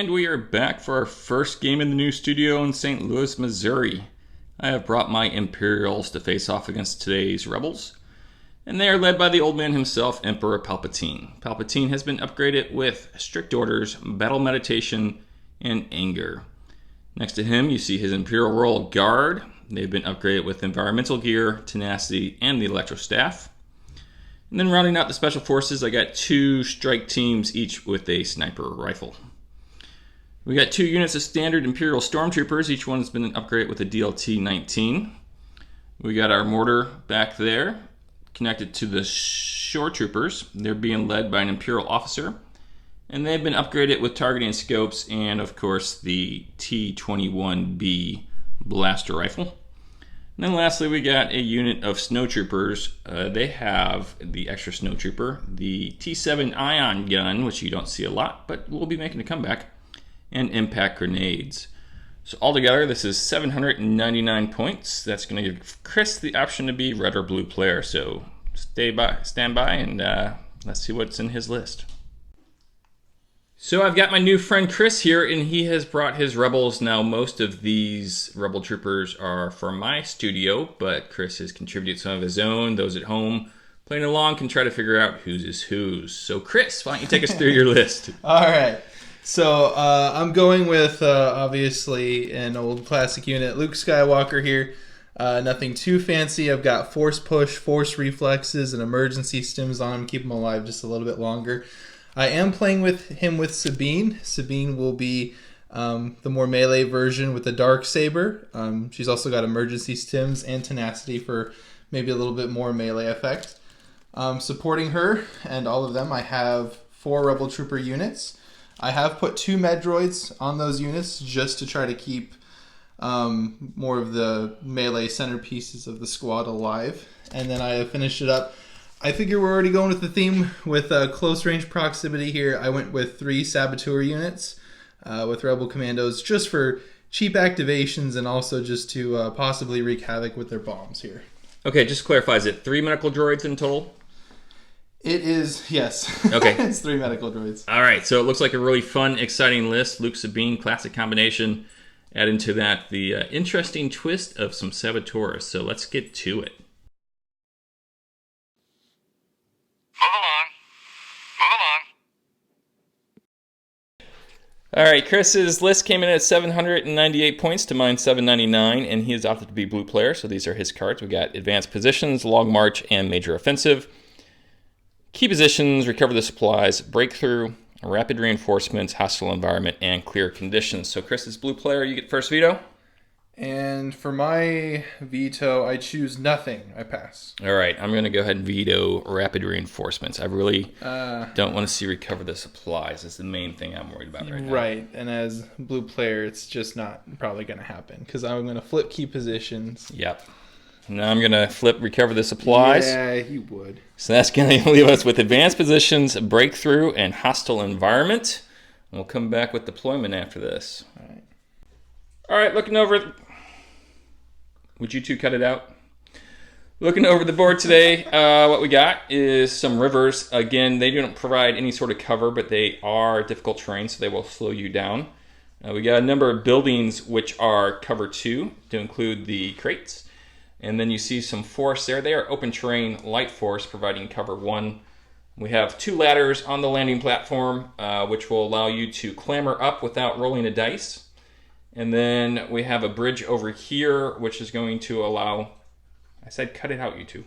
And we are back for our first game in the new studio in St. Louis, Missouri. I have brought my Imperials to face off against today's Rebels, and they are led by the old man himself, Emperor Palpatine. Palpatine has been upgraded with strict orders, battle meditation, and anger. Next to him, you see his Imperial Royal Guard. They've been upgraded with environmental gear, tenacity, and the electro staff. And then rounding out the special forces, I got 2 strike teams, each with a sniper rifle. We got 2 units of standard Imperial Stormtroopers. Each one has been upgraded with a DLT-19. We got our mortar back there, connected to the Shore Troopers. They're being led by an Imperial officer. And they've been upgraded with targeting scopes and, of course, the T-21B blaster rifle. And then lastly, we got a unit of snowtroopers. They have the extra snowtrooper, the T7 ion gun, which you don't see a lot, but will be making a comeback, and impact grenades. So altogether, this is 799 points. That's going to give Chris the option to be red or blue player. So stand by, and let's see what's in his list. So I've got my new friend Chris here, and he has brought his Rebels. Now, most of these Rebel Troopers are from my studio, but Chris has contributed some of his own. Those at home playing along can try to figure out whose is whose. So Chris, why don't you take us through your list? All right. So I'm going with, obviously, an old classic unit, Luke Skywalker here. Nothing too fancy. I've got Force Push, Force Reflexes, and Emergency Stims on him. Keep him alive just a little bit longer. I am playing with him with Sabine. Sabine will be the more melee version with the Dark Saber. She's also got Emergency Stims and Tenacity for maybe a little bit more melee effect. Supporting her and all of them, I have 4 Rebel Trooper units. I have put 2 Medroids on those units just to try to keep more of the melee centerpieces of the squad alive. And then I have finished it up. I figure we're already going with the theme with close range proximity here. I went with 3 Saboteur units with Rebel Commandos just for cheap activations and also just to possibly wreak havoc with their bombs here. Okay, just to clarify, is it 3 medical droids in total? It is, yes. Okay. It's 3 medical droids. All right, so it looks like a really fun, exciting list. Luke, Sabine, classic combination. Add into that the interesting twist of some Saboteurs. So let's get to it. All right, Chris's list came in at 798 points to mine 799, and he has opted to be blue player, so these are his cards. We got Advanced Positions, Long March, and Major Offensive. Key Positions, Recover the Supplies, Breakthrough, Rapid Reinforcements, Hostile Environment, and Clear Conditions. So Chris is blue player, you get first veto. And for my veto, I choose nothing. I pass. All right, I'm going to go ahead and veto Rapid Reinforcements. I really don't want to see Recover the Supplies. That's the main thing I'm worried about right now. Right, and as blue player, it's just not probably going to happen because I'm going to flip Key Positions. Yep. Now I'm going to flip Recover the Supplies. Yeah, you would. So that's going to leave us with Advanced Positions, Breakthrough, and Hostile Environment. We'll come back with Deployment after this. All right, looking over... Would you two cut it out? Looking over the board today, what we got is some rivers. Again, they don't provide any sort of cover, but they are difficult terrain, so they will slow you down. We got a number of buildings which are cover 2, to include the crates. And then you see some force there. They are open terrain light force, providing cover 1. We have 2 ladders on the landing platform, which will allow you to clamber up without rolling a dice. And then we have a bridge over here, which is going to allow, I said cut it out, you two,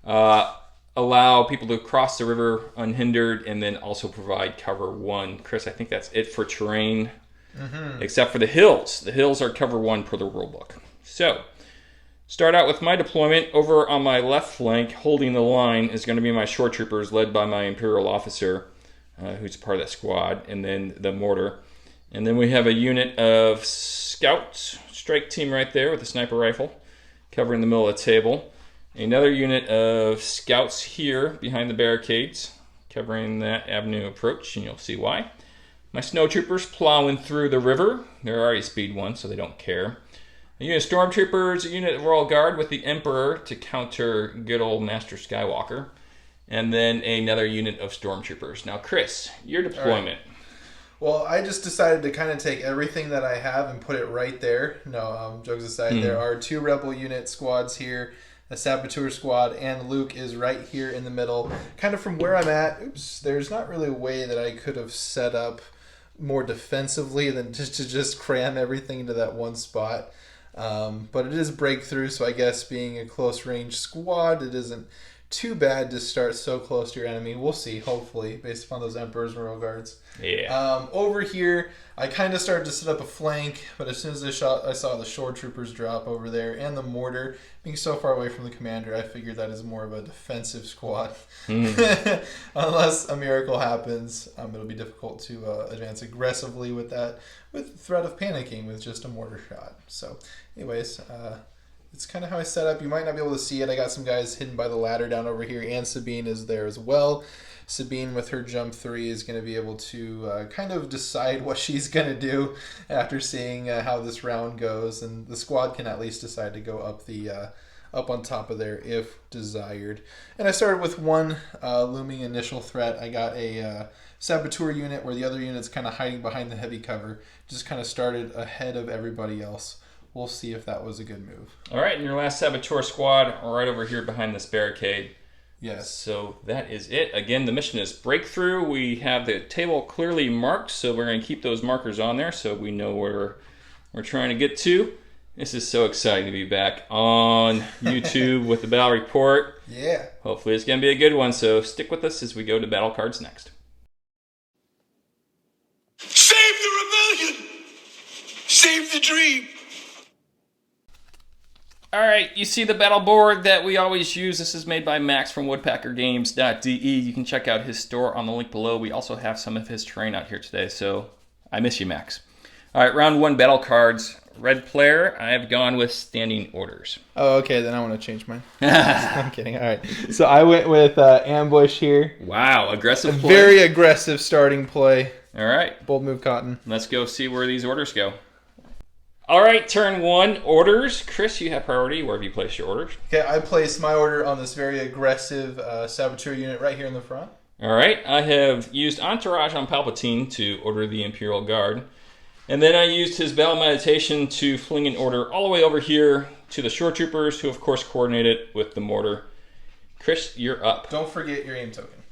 allow people to cross the river unhindered and then also provide cover 1. Chris, I think that's it for terrain, except for the hills. The hills are cover 1 per the rulebook. So, start out with my deployment. Over on my left flank, holding the line, is going to be my shore troopers led by my Imperial officer, who's part of that squad, and then the mortar. And then we have a unit of scouts, strike team right there with a sniper rifle, covering the middle of the table. Another unit of scouts here behind the barricades, covering that avenue approach, and you'll see why. My snowtroopers plowing through the river. They're already speed 1, so they don't care. A unit of stormtroopers, a unit of Royal Guard with the Emperor to counter good old Master Skywalker. And then another unit of stormtroopers. Now, Chris, your deployment. Well, I just decided to kind of take everything that I have and put it right there. No, jokes aside, there are 2 Rebel unit squads here, a Saboteur squad, and Luke is right here in the middle. Kind of from where I'm at, there's not really a way that I could have set up more defensively than just to just cram everything into that one spot. But it is breakthrough, so I guess being a close range squad, it isn't too bad to start so close to your enemy. We'll see, hopefully, based upon those Emperor's Royal Guards. Yeah. Over here, I kind of started to set up a flank, but as soon as I saw the Shore Troopers drop over there and the mortar being so far away from the commander, I figured that is more of a defensive squad. Unless a miracle happens, it'll be difficult to advance aggressively with that, with the threat of panicking with just a mortar shot. So, anyways, it's kind of how I set up. You might not be able to see it. I got some guys hidden by the ladder down over here, and Sabine is there as well. Sabine, with her jump 3, is going to be able to kind of decide what she's going to do after seeing how this round goes, and the squad can at least decide to go up on top of there if desired. And I started with one looming initial threat. I got a Saboteur unit where the other unit's kind of hiding behind the heavy cover. Just kind of started ahead of everybody else. We'll see if that was a good move. All right, and your last Saboteur squad right over here behind this barricade. Yes. So that is it. Again, the mission is breakthrough. We have the table clearly marked, so we're going to keep those markers on there so we know where we're trying to get to. This is so exciting to be back on YouTube with the Battle Report. Yeah. Hopefully it's going to be a good one, so stick with us as we go to battle cards next. Save the rebellion! Save the dream! All right, you see the battle board that we always use. This is made by Max from woodpackergames.de. You can check out his store on the link below. We also have some of his terrain out here today, so I miss you, Max. All right, round 1 battle cards. Red player, I have gone with standing orders. Oh, okay, then I want to change mine. I'm kidding. All right. So I went with ambush here. Wow, aggressive play. Very aggressive starting play. All right. Bold move, Cotton. Let's go see where these orders go. All right, turn 1, orders. Chris, you have priority. Where have you placed your orders? Okay, I placed my order on this very aggressive Saboteur unit right here in the front. All right, I have used Entourage on Palpatine to order the Imperial Guard. And then I used his Battle Meditation to fling an order all the way over here to the Shore Troopers, who of course coordinate it with the mortar. Chris, you're up. Don't forget your aim token.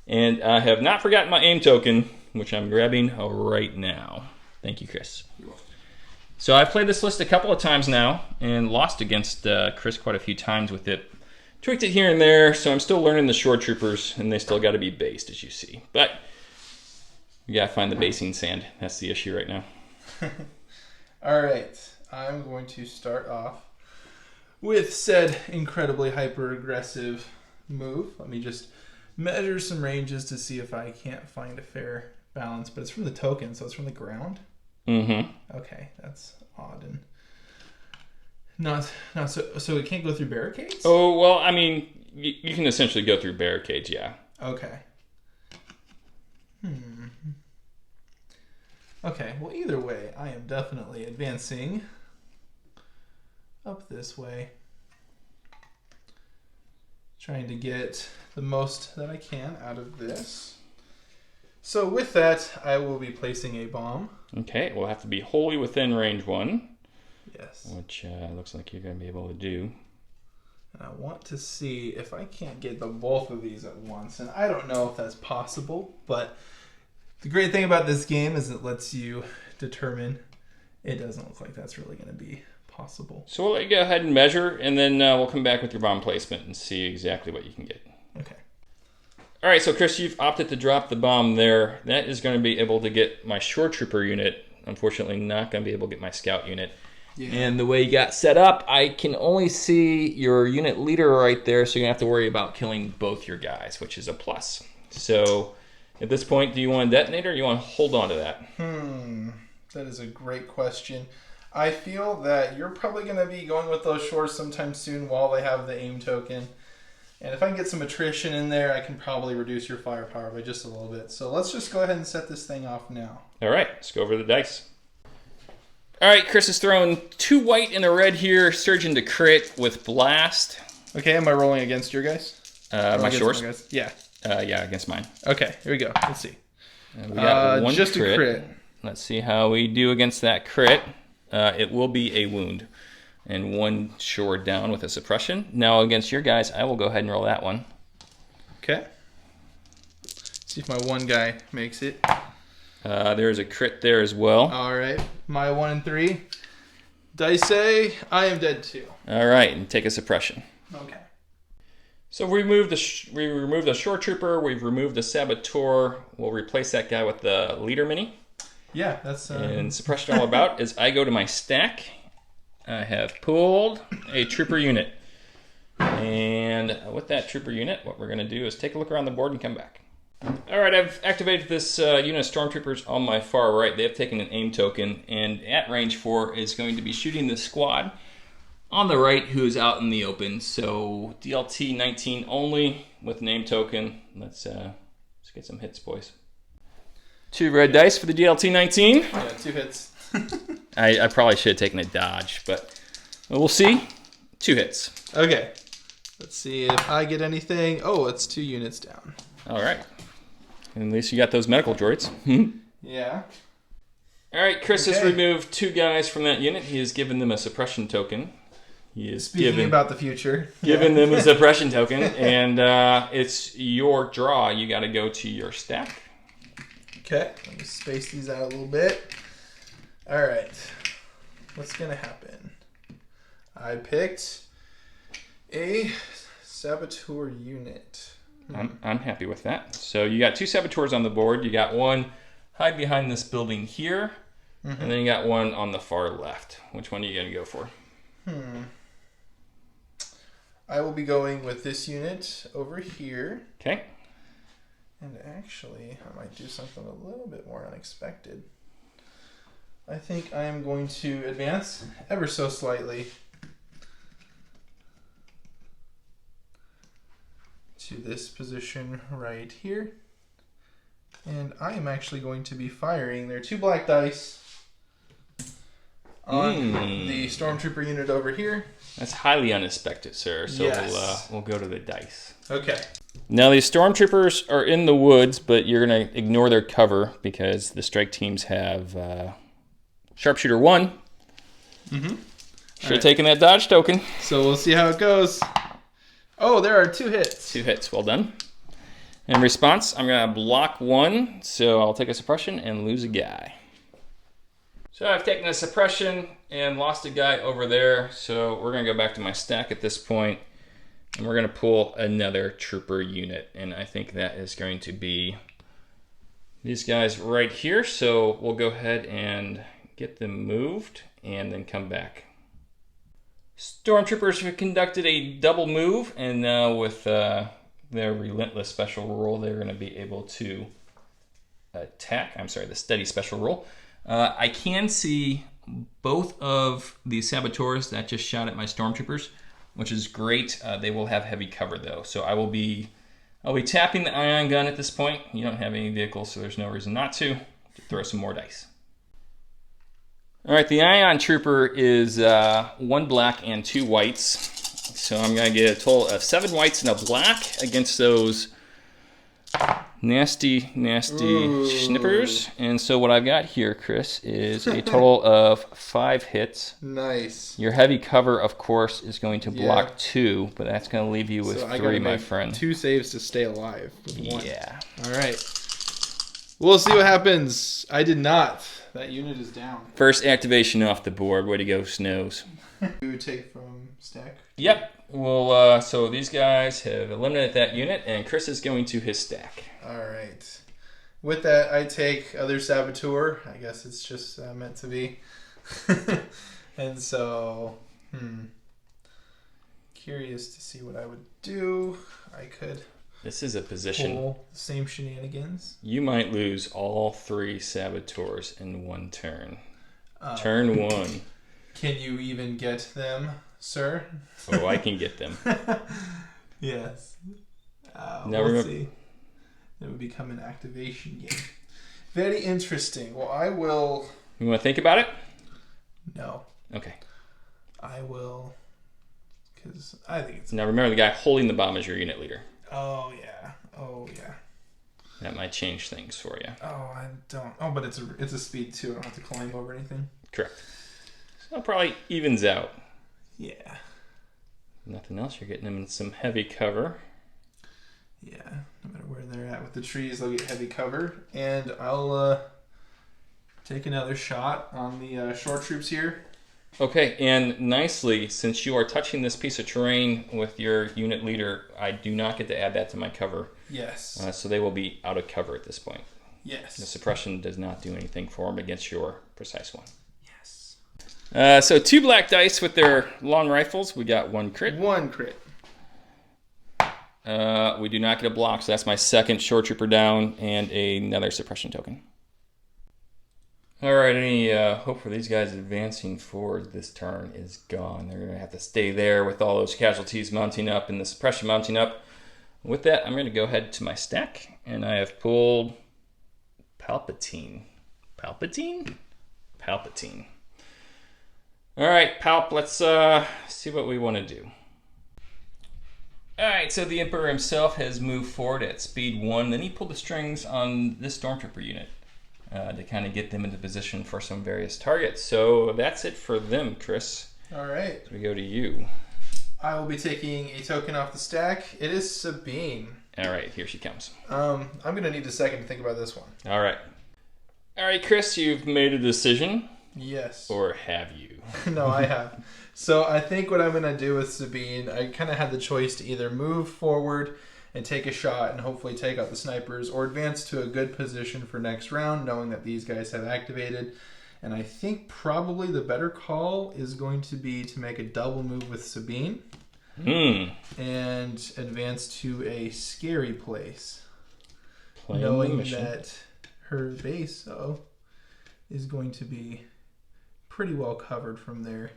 And I have not forgotten my aim token, which I'm grabbing right now. Thank you, Chris. You're welcome. So I've played this list a couple of times now and lost against Chris quite a few times with it. Tweaked it here and there, so I'm still learning the Shore Troopers, and they still got to be based, as you see. But you got to find the basing sand. That's the issue right now. All right. I'm going to start off with said incredibly hyper-aggressive move. Let me just measure some ranges to see if I can't find a fair balance. But it's from the token, so it's from the ground. Mm-hmm. Okay, that's odd and not so it can't go through barricades? Oh, well, I mean, you can essentially go through barricades, yeah. Okay. Okay, well, either way, I am definitely advancing up this way. Trying to get the most that I can out of this. So with that, I will be placing a bomb. Okay, it will have to be wholly within range 1. Yes. Which looks like you're going to be able to do. And I want to see if I can't get the both of these at once. And I don't know if that's possible, but the great thing about this game is it lets you determine. It doesn't look like that's really going to be possible. So we'll let you go ahead and measure, and then we'll come back with your bomb placement and see exactly what you can get. Okay. All right, so Chris, you've opted to drop the bomb there. That is going to be able to get my Shore Trooper unit. Unfortunately, not going to be able to get my Scout unit. Yeah. And the way you got set up, I can only see your unit leader right there, so you're going to have to worry about killing both your guys, which is a plus. So at this point, do you want to detonate or do you want to hold on to that? That is a great question. I feel that you're probably going to be going with those shores sometime soon while they have the aim token. And if I can get some attrition in there, I can probably reduce your firepower by just a little bit. So let's just go ahead and set this thing off now. All right, let's go over the dice. All right, Chris is throwing 2 white and a red here. Surgeon to crit with blast. Okay, am I rolling against your guys? My shores? Yeah. Yeah, against mine. Okay, here we go. Let's see. And we got one just crit. a crit. Let's see how we do against that crit. It will be a wound. And one shore down with a suppression. Now against your guys, I will go ahead and roll that one. Okay. See if my one guy makes it. There's a crit there as well. All right. My 1 and 3. Dice say I am dead too. All right, and take a suppression. Okay. So we removed the shore trooper. We've removed the saboteur. We'll replace that guy with the leader mini. Yeah, that's. And suppression all about is I go to my stack. I have pulled a trooper unit. And with that trooper unit, what we're going to do is take a look around the board and come back. All right, I've activated this unit of stormtroopers on my far right. They have taken an aim token, and at range 4 is going to be shooting the squad on the right who is out in the open. So DLT 19 only with an aim token. Let's get some hits, boys. 2 red dice for the DLT 19. Yeah, 2 hits. I probably should have taken a dodge, but we'll see. 2 hits. Okay. Let's see if I get anything. Oh, it's 2 units down. All right. At least you got those medical droids. Yeah. All right, Chris has Okay. removed 2 guys from that unit. He has given them a suppression token. He is Speaking about the future. given them a suppression token, and it's your draw. You got to go to your stack. Okay. Let me space these out a little bit. All right. What's going to happen? I picked a saboteur unit. I'm happy with that. So you got 2 saboteurs on the board. You got one hide behind this building here, and then you got one on the far left. Which one are you going to go for? I will be going with this unit over here. Okay. And actually, I might do something a little bit more unexpected. I think I am going to advance ever so slightly to this position right here. And I am actually going to be firing. There are 2 black dice on the stormtrooper unit over here. That's highly unexpected, sir. So Yes. we'll go to the dice. Okay. Now, these stormtroopers are in the woods, but you're going to ignore their cover because the strike teams have Sharpshooter 1. Should have taken that dodge token. So we'll see how it goes. Oh, there are 2 hits. 2 hits. Well done. In response, I'm going to block 1, so I'll take a suppression and lose a guy. So I've taken a suppression and lost a guy over there, so we're going to go back to my stack at this point, and we're going to pull another trooper unit, and I think that is going to be these guys right here, so we'll go ahead and get them moved and then come back. Stormtroopers have conducted a double move, and now with their relentless special roll, they're going to be able to attack. I'm sorry, the steady special roll. I can see both of the saboteurs that just shot at my stormtroopers, which is great. They will have heavy cover though, so I'll be tapping the ion gun at this point. You don't have any vehicles, so there's no reason not to. Throw some more dice. All right, the ion trooper is 1 black and 2 whites, so I'm going to get a total of 7 whites and a black against those nasty schnippers. And so what I've got here, Chris, is a total of 5 hits. Nice. Your heavy cover, of course, is going to block 2, but that's going to leave you with 3, my friend. 2 saves to stay alive with 1. Yeah. All right. We'll see what happens. I did not. That unit is down. First activation off the board. Way to go, Snows. You take from stack. Yep. Well, so these guys have eliminated that unit, and Chris is going to his stack. All right. With that, I take other saboteur. I guess it's just meant to be. And so, curious to see what I would do. I could This is a position. pull the same shenanigans. You might lose all 3 saboteurs in 1 turn. Turn 1. Can you even get them, sir? Oh, I can get them. Yes. Now We'll remember- see. It would become an activation game. Very interesting. Well, I will... You want to think about it? No. Okay. I will... I think it's... Now remember, the guy holding the bomb is your unit leader. Oh, yeah. Oh, yeah. That might change things for you. Oh, I don't. Oh, but it's a speed too. I don't have to climb over anything. Correct. So it probably evens out. Yeah. Nothing else. You're getting them in some heavy cover. Yeah. No matter where they're at with the trees, they'll get heavy cover. And I'll take another shot on the shore troops here. Okay, and nicely, since you are touching this piece of terrain with your unit leader, I do not get to add that to my cover. Yes. So they will be out of cover at this point. Yes. The suppression does not do anything for them against your precise one. Yes. So 2 black dice with their long rifles. We got 1 crit. 1 crit. We do not get a block, so that's my second shore trooper down and another suppression token. All right, any hope for these guys advancing forward this turn is gone. They're going to have to stay there with all those casualties mounting up and the suppression mounting up. With that, I'm going to go ahead to my stack, and I have pulled Palpatine. Palpatine? Palpatine. All right, Palp, let's see what we want to do. All right, so the Emperor himself has moved forward at speed 1. Then he pulled the strings on this Stormtrooper unit to kind of get them into position for some various targets. So that's it for them, Chris. All right. So we go to you. I will be taking a token off the stack. It is Sabine. All right, here she comes. I'm going to need a second to think about this one. All right. All right, Chris, you've made a decision. Yes. Or have you? No, I have. So I think what I'm going to do with Sabine, I kind of had the choice to either move forward and take a shot and hopefully take out the snipers, or advance to a good position for next round, knowing that these guys have activated. And I think probably the better call is going to be to make a double move with Sabine and advance to a scary place, knowing that her base is going to be pretty well covered from there.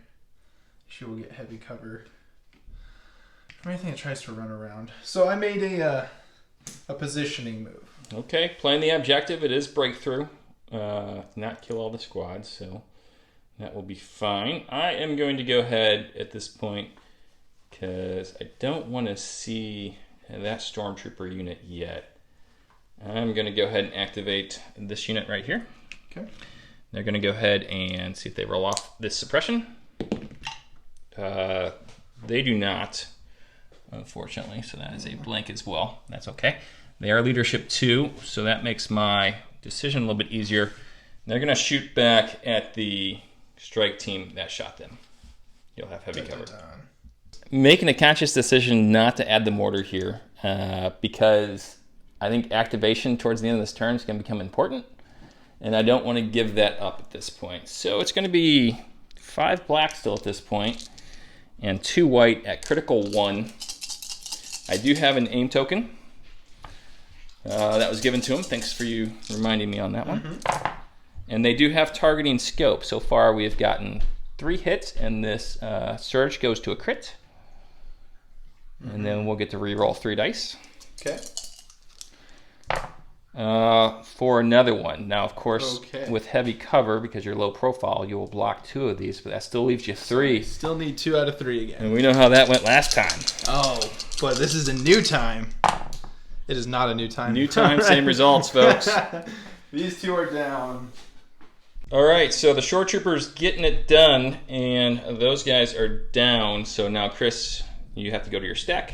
She will get heavy cover from anything that tries to run around. So I made a positioning move. Okay, playing the objective, it is breakthrough. Not kill all the squads, so that will be fine. I am going to go ahead at this point because I don't want to see that Stormtrooper unit yet. I'm going to go ahead and activate this unit right here. Okay. They're going to go ahead and see if they roll off this suppression. They do not, unfortunately, so that is a blank as well. That's okay. They are leadership 2, so that makes my decision a little bit easier. They're going to shoot back at the strike team that shot them. You'll have heavy cover. Making a conscious decision not to add the mortar here because I think activation towards the end of this turn is going to become important, and I don't want to give that up at this point. So it's going to be 5 black still at this point, and 2 white at critical 1. I do have an aim token that was given to him. Thanks for you reminding me on that one. And they do have targeting scope. So far we have gotten 3 hits, and this surge goes to a crit. And then we'll get to re-roll 3 dice. Okay. For another one. Now, of course, with heavy cover, because you're low profile, you will block 2 of these, but that still leaves you 3. Still need 2 out of 3 again. And we know how that went last time. Oh, but this is a new time. It is not a new time. New time, same results, folks. These 2 are down. All right, so the shore troopers getting it done, and those guys are down. So now, Chris, you have to go to your stack.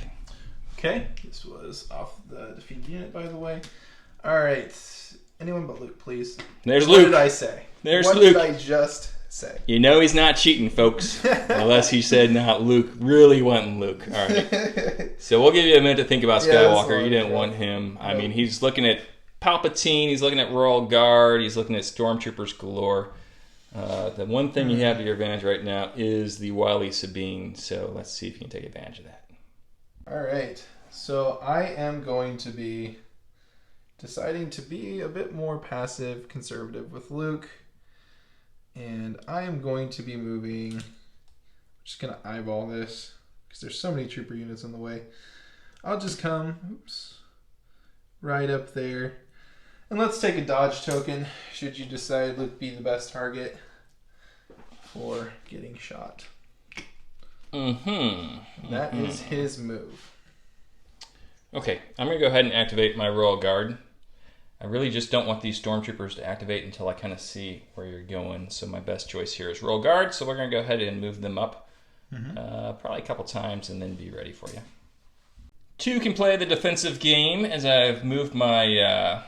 Okay, this was off the defeated unit, by the way. All right, anyone but Luke, please. There's Luke. What did I say? There's what Luke. What did I just say? You know he's not cheating, folks. Unless he said not Luke, really wanting Luke. All right. So we'll give you a minute to think about Skywalker. You didn't want him. I mean, he's looking at Palpatine. He's looking at Royal Guard. He's looking at Stormtroopers galore. The one thing you have to your advantage right now is the wily Sabine. So let's see if you can take advantage of that. All right. So I am going to be deciding to be a bit more passive, conservative with Luke. And I am going to be moving. I'm just going to eyeball this because there's so many trooper units in the way. I'll just come, right up there. And let's take a dodge token should you decide Luke be the best target for getting shot. That is his move. Okay, I'm going to go ahead and activate my Royal Guard. I really just don't want these stormtroopers to activate until I kind of see where you're going. So my best choice here is roll guard. So we're going to go ahead and move them up probably a couple times and then be ready for you. 2 can play the defensive game as I've moved my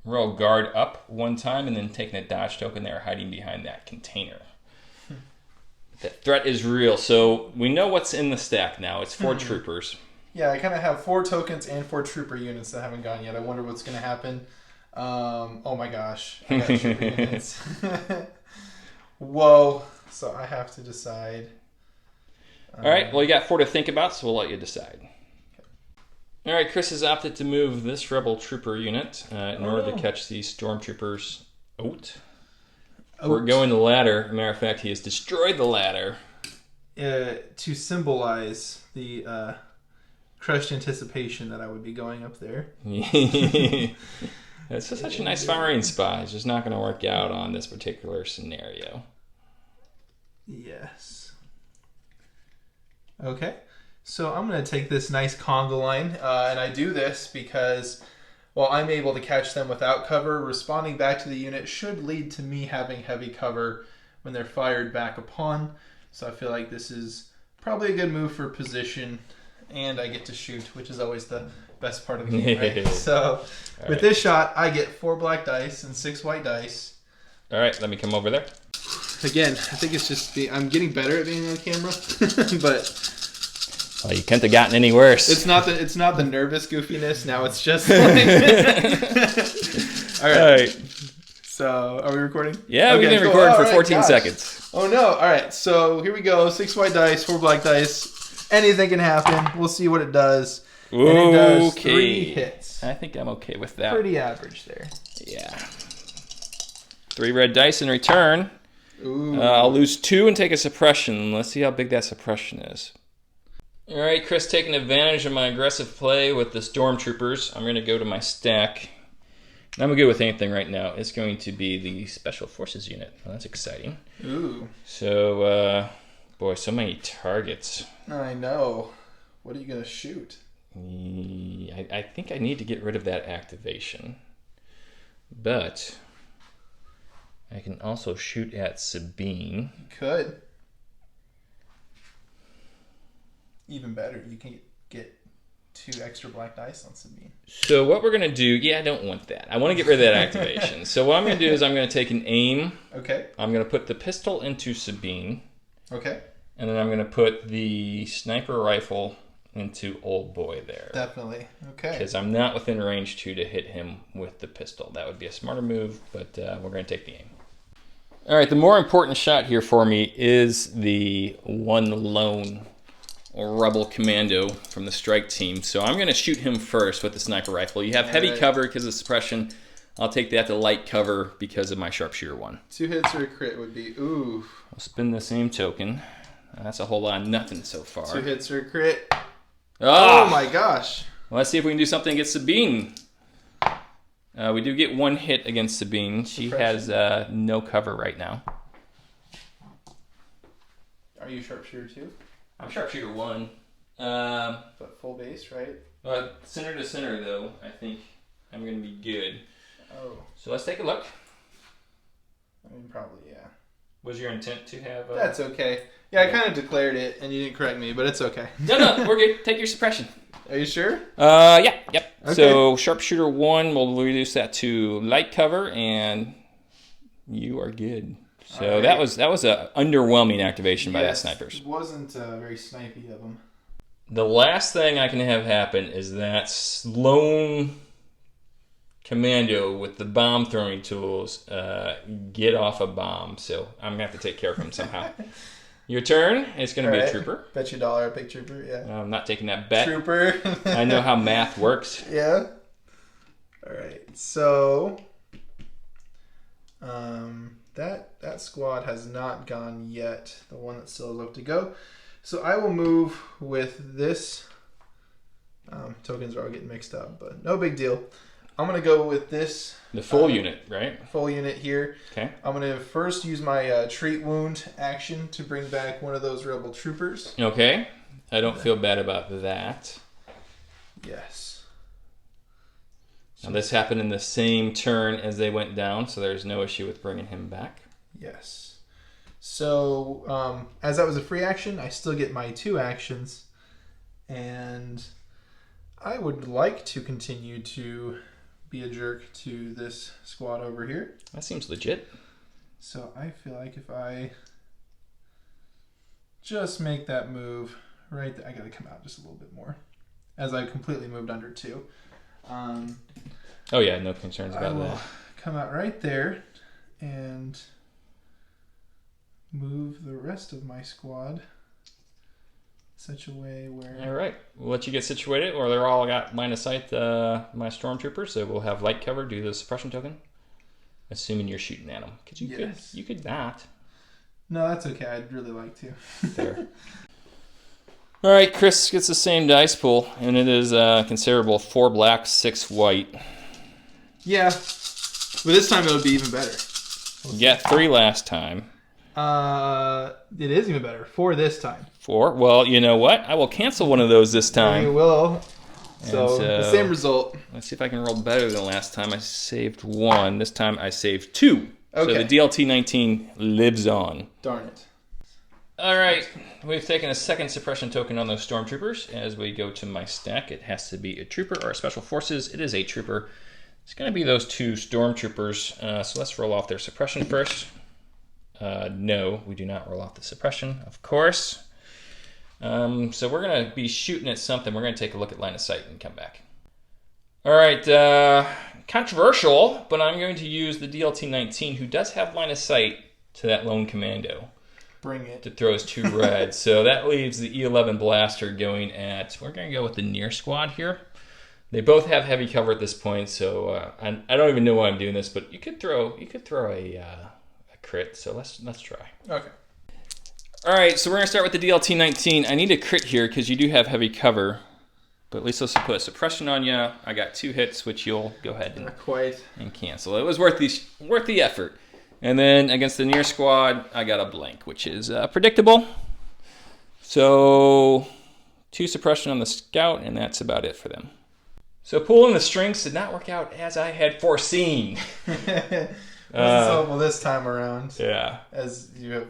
roll guard up 1 time and then taken a dodge token there hiding behind that container. That threat is real. So we know what's in the stack now. It's 4 troopers. Yeah, I kind of have 4 tokens and 4 trooper units that haven't gone yet. I wonder what's going to happen. Oh my gosh. I got trooper units. Whoa. So I have to decide. All right. Well, you got 4 to think about, so we'll let you decide. All right. Chris has opted to move this rebel trooper unit in order to catch these stormtroopers out. We're going the ladder. Matter of fact, he has destroyed the ladder. To symbolize the crushed anticipation that I would be going up there. It's just such a nice firing spot. It's just not going to work out on this particular scenario. Yes. Okay. So I'm going to take this nice conga line, and I do this because while I'm able to catch them without cover, responding back to the unit should lead to me having heavy cover when they're fired back upon. So I feel like this is probably a good move for position, and I get to shoot, which is always the best part of the game, right? So with this shot, I get 4 black dice and 6 white dice. All right, let me come over there. Again, I think it's just I'm getting better at being on camera, but well, you couldn't have gotten any worse. It's not the nervous goofiness. Now it's just like all right. So are we recording? Yeah, we've been recording for 14 seconds. Oh no! All right, so here we go. 6 white dice, 4 black dice. Anything can happen. We'll see what it does. And it does 3 hits. I think I'm okay with that. Pretty average there. Yeah. 3 red dice in return. Ooh. I'll lose 2 and take a suppression. Let's see how big that suppression is. All right, Chris, taking advantage of my aggressive play with the stormtroopers, I'm going to go to my stack. I'm good with anything right now. It's going to be the Special Forces unit. Well, that's exciting. Ooh. So, boy, so many targets. I know. What are you going to shoot? I think I need to get rid of that activation. But I can also shoot at Sabine. You could. Even better, you can get 2 extra black dice on Sabine. So what we're going to do, I don't want that. I want to get rid of that activation. So what I'm going to do is I'm going to take an aim. Okay. I'm going to put the pistol into Sabine. Okay. And then I'm going to put the sniper rifle into Old Boy there. Definitely. Okay. Because I'm not within range 2 to hit him with the pistol. That would be a smarter move, but we're going to take the aim. All right, the more important shot here for me is the one lone rebel commando from the strike team. So I'm going to shoot him first with the sniper rifle. You have heavy cover because of suppression. I'll take that to light cover because of my sharpshooter 1. 2 hits or a crit would be, ooh. I'll spin the same token. That's a whole lot of nothing so far. 2 hits or a crit. Oh my gosh. Well, let's see if we can do something against Sabine. We do get 1 hit against Sabine. She has no cover right now. Are you sharpshooter 2? I'm sharpshooter 1. But full base, right? Center to center, though, I think I'm going to be good. Oh. So let's take a look. I mean, probably, yeah. Was your intent to have... That's okay. Yeah, I kind of declared it, and you didn't correct me, but it's okay. No, we're good. Take your suppression. Are you sure? Yep. Okay. So sharpshooter 1, we'll reduce that to light cover, and you are good. So right. that was a underwhelming activation by that snipers. It wasn't very snipey of them. The last thing I can have happen is that lone commando with the bomb throwing tools get off a bomb. So I'm gonna have to take care of him somehow. Your turn. It's gonna be a trooper. Bet you $1 I pick trooper. Yeah. I'm not taking that bet. Trooper. I know how math works. Yeah. All right. So, that squad has not gone yet. The one that still has left to go. So I will move with this. Tokens are all getting mixed up, but no big deal. I'm gonna go with this. The full unit, right? Full unit here. Okay. I'm gonna first use my treat wound action to bring back one of those rebel troopers. Okay. I don't feel bad about that. Yes. Now this happened in the same turn as they went down, so there's no issue with bringing him back. Yes. So, as that was a free action, I still get my 2 actions. And I would like to continue to be a jerk to this squad over here. That seems legit. So I feel like if I just make that move right there, I got to come out just a little bit more. As I completely moved under 2. Oh yeah, no concerns about that. Come out right there and move the rest of my squad such a way where... All right, we'll let you get situated, or they're all got line of sight, my stormtroopers, so we'll have light cover, do the suppression token, assuming you're shooting at them. Because you could not. No, that's okay. I'd really like to. There. All right, Chris gets the same dice pool, and it is considerable 4 black, 6 white. Yeah, but this time it'll be even better. You got 3 last time. It is even better. 4 this time. 4? Well, you know what? I will cancel one of those this time. You will. So the same result. Let's see if I can roll better than last time. I saved 1. This time I saved 2. Okay. So the DLT-19 lives on. Darn it. All right. We've taken a second suppression token on those stormtroopers. As we go to my stack, it has to be a trooper or a special forces. It is a trooper. It's going to be those 2 stormtroopers. So let's roll off their suppression first. No, we do not roll off the suppression, of course. So we're going to be shooting at something. We're going to take a look at line of sight and come back. All right, controversial, but I'm going to use the DLT-19, who does have line of sight to that lone commando. Bring it. To throw his 2 reds. So that leaves the E11 blaster going at, we're going to go with the near squad here. They both have heavy cover at this point, so I don't even know why I'm doing this, but you could throw a crit, so let's try. Okay. All right, so we're going to start with the DLT-19. I need a crit here because you do have heavy cover, but at least let's put a suppression on you. I got 2 hits, which you'll go ahead and cancel. It was worth the effort. And then against the near squad, I got a blank, which is predictable. So 2 suppression on the scout, and that's about it for them. So pulling the strings did not work out as I had foreseen. Wasn't so well this time around. Yeah. As you have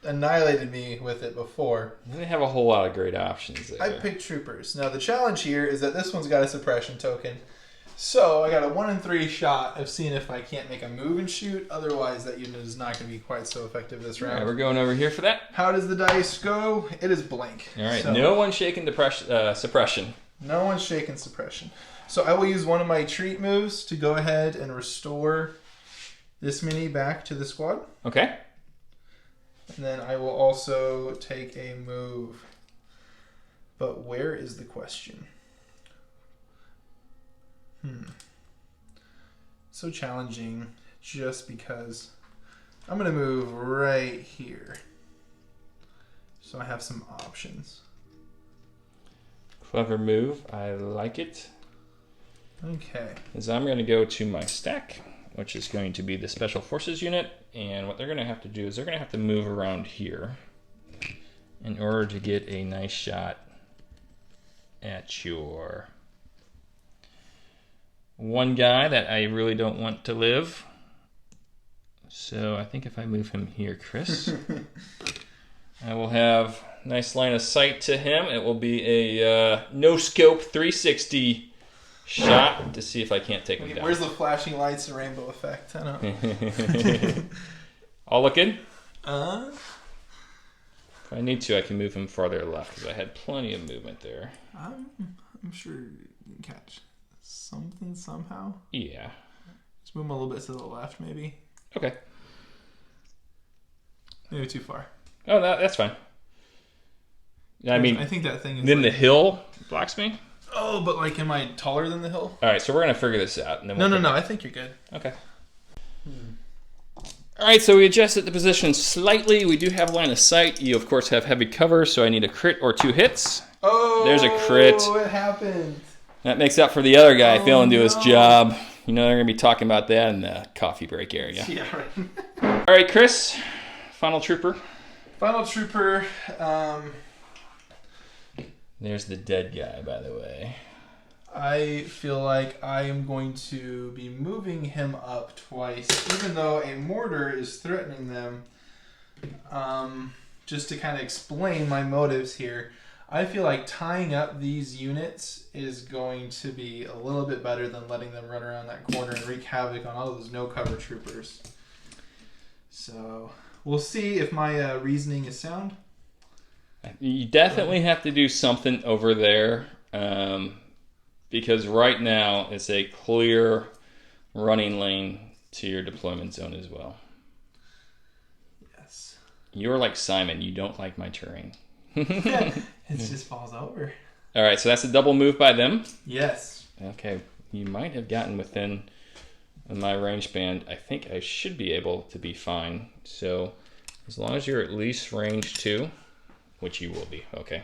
annihilated me with it before. I didn't have a whole lot of great options there. I picked troopers. Now the challenge here is that this one's got a suppression token. So I got a 1 in 3 shot of seeing if I can't make a move and shoot. Otherwise that unit is not going to be quite so effective this round. All right, we're going over here for that. How does the dice go? It is blank. All right, so, no one shaking suppression. No one's shaking suppression. So I will use one of my treat moves to go ahead and restore this mini back to the squad. Okay. And then I will also take a move. But where is the question? So challenging just because I'm going to move right here. So I have some options. Clever move. I like it. Okay. As I'm going to go to my stack, which is going to be the Special Forces unit. And what they're going to have to do is they're going to have to move around here in order to get a nice shot at your one guy that I really don't want to live. So I think if I move him here, Chris, I will have nice line of sight to him. It will be a no-scope 360 shot to see if I can't take him down. Where's the flashing lights and rainbow effect? I don't. All looking? If I need to, I can move him farther left because I had plenty of movement there. I'm sure you can catch something somehow. Yeah. Just move him a little bit to the left, maybe. Okay. Maybe too far. Oh, that's fine. I mean, I think that thing is. Then the hill blocks me? Oh, but like, am I taller than the hill? All right, so we're going to figure this out. And then No. I think you're good. Okay. All right, so we adjusted the position slightly. We do have line of sight. You, of course, have heavy cover, so I need a crit or 2 hits. Oh, there's a crit. Oh, it happened. That makes up for the other guy failing to do his job. You know, they're going to be talking about that in the coffee break area. Yeah, right. All right, Chris, final trooper. Final trooper. There's the dead guy, by the way. I feel like I am going to be moving him up twice, even though a mortar is threatening them. Just to kind of explain my motives here, I feel like tying up these units is going to be a little bit better than letting them run around that corner and wreak havoc on all those no-cover troopers. So we'll see if my reasoning is sound. You definitely have to do something over there, because right now it's a clear running lane to your deployment zone as well. Yes. You're like Simon. You don't like my terrain. It just falls over. All right, so that's a double move by them. Yes. Okay, you might have gotten within my range band. I think I should be able to be fine. So as long as you're at least range 2, which you will be, okay.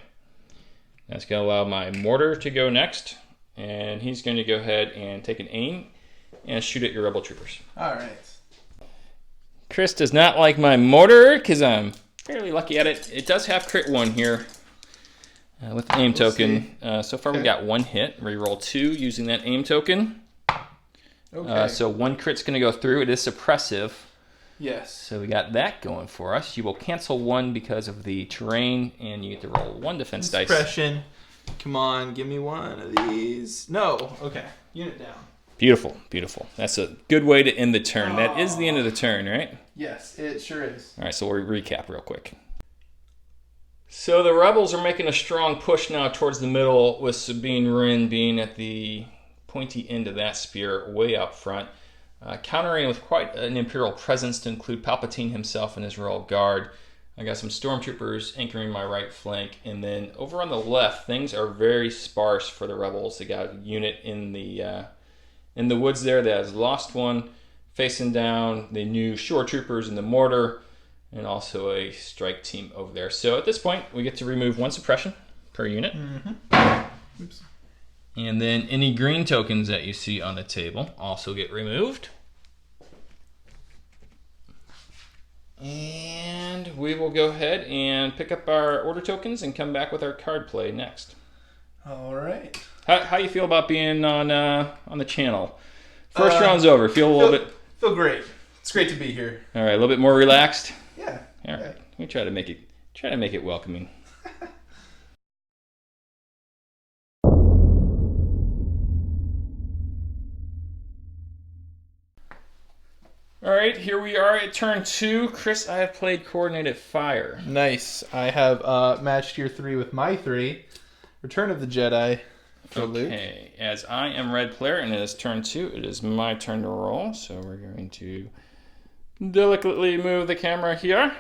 That's going to allow my mortar to go next, and he's going to go ahead and take an aim and shoot at your rebel troopers. All right. Chris does not like my mortar because I'm fairly lucky at it. It does have crit 1 here with the aim token. So far we got 1 hit. Reroll 2 using that aim token. Okay. So 1 crit's going to go through. It is suppressive. Yes. So we got that going for us. You will cancel 1 because of the terrain, and you get to roll 1 defense dice. Suppression. Come on, give me one of these. No. Okay. Unit down. Beautiful, beautiful. That's a good way to end the turn. That is the end of the turn, right? Yes, it sure is. All right, so we'll recap real quick. So the rebels are making a strong push now towards the middle, with Sabine Wren being at the pointy end of that spear way up front, countering with quite an Imperial presence to include Palpatine himself and his royal guard. I got some stormtroopers anchoring my right flank, and then over on the left, things are very sparse for the rebels. They got a unit in the woods there that has lost 1, facing down the new shore troopers in the mortar, and also a strike team over there. So at this point, we get to remove 1 suppression per unit. Mm-hmm. Oops. And then any green tokens that you see on the table also get removed. And we will go ahead and pick up our order tokens and come back with our card play next. All right. How you feel about being on the channel? First round's over. Feel great. It's great to be here. All right, a little bit more relaxed. Yeah. All right. We try to make it welcoming. All right, here we are at turn 2. Chris, I have played coordinated fire. Nice. I have matched your 3 with my 3. Return of the Jedi for Luke. Okay, as I am red player and it is turn 2, it is my turn to roll. So we're going to delicately move the camera here.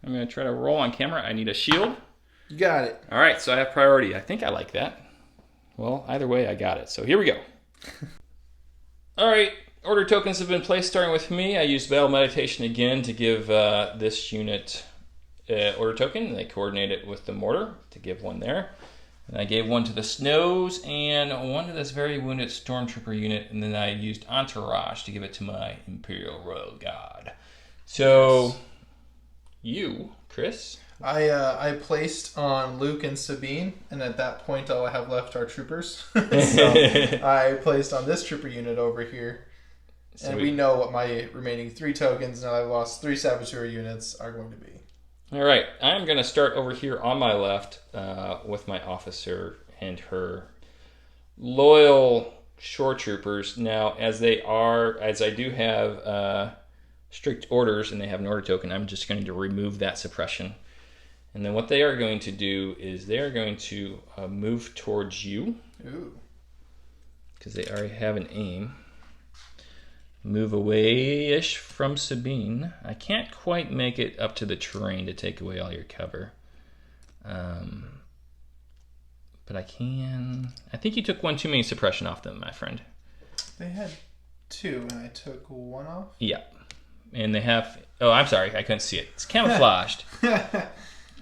I'm going to try to roll on camera. I need a shield. You got it. All right, so I have priority. I think I like that. Well, either way, I got it. So here we go. All right, order tokens have been placed, starting with me. I used Battle Meditation again to give this unit order token. They coordinate it with the mortar to give 1 there. And I gave 1 to the Snows and 1 to this very wounded Stormtrooper unit, and then I used Entourage to give it to my Imperial Royal Guard. So, you, Chris? I placed on Luke and Sabine, and at that point all I have left are troopers. So I placed on this trooper unit over here. So and we know what my remaining 3 tokens, and I've lost 3 saboteur units, are going to be. All right, I'm going to start over here on my left with my officer and her loyal shore troopers. Now, as I do have strict orders and they have an order token, I'm just going to remove that suppression. And then what they are going to do is they are going to move towards you. Ooh. Because they already have an aim. Move away-ish from Sabine. I can't quite make it up to the terrain to take away all your cover. But I can... I think you took 1 too many suppression off them, my friend. They had 2, and I took 1 off? Yeah. And they have... Oh, I'm sorry. I couldn't see it. It's camouflaged.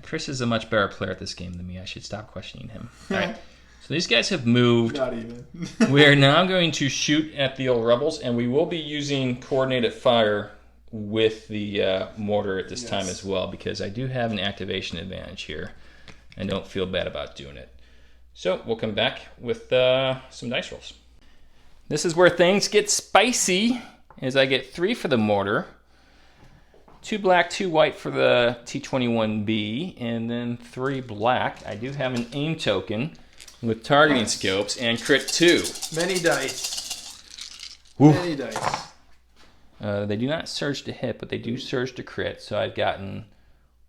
Chris is a much better player at this game than me. I should stop questioning him. All right. So these guys have moved. Not even. We are now going to shoot at the old rebels, and we will be using coordinated fire with the mortar at this time as well, because I do have an activation advantage here. I don't feel bad about doing it. So we'll come back with some dice rolls. This is where things get spicy, as I get 3 for the mortar, 2 black, 2 white for the T21B, and then 3 black. I do have an aim token with targeting scopes and crit 2. Many dice. Woo. Many dice. They do not surge to hit, but they do surge to crit. So I've gotten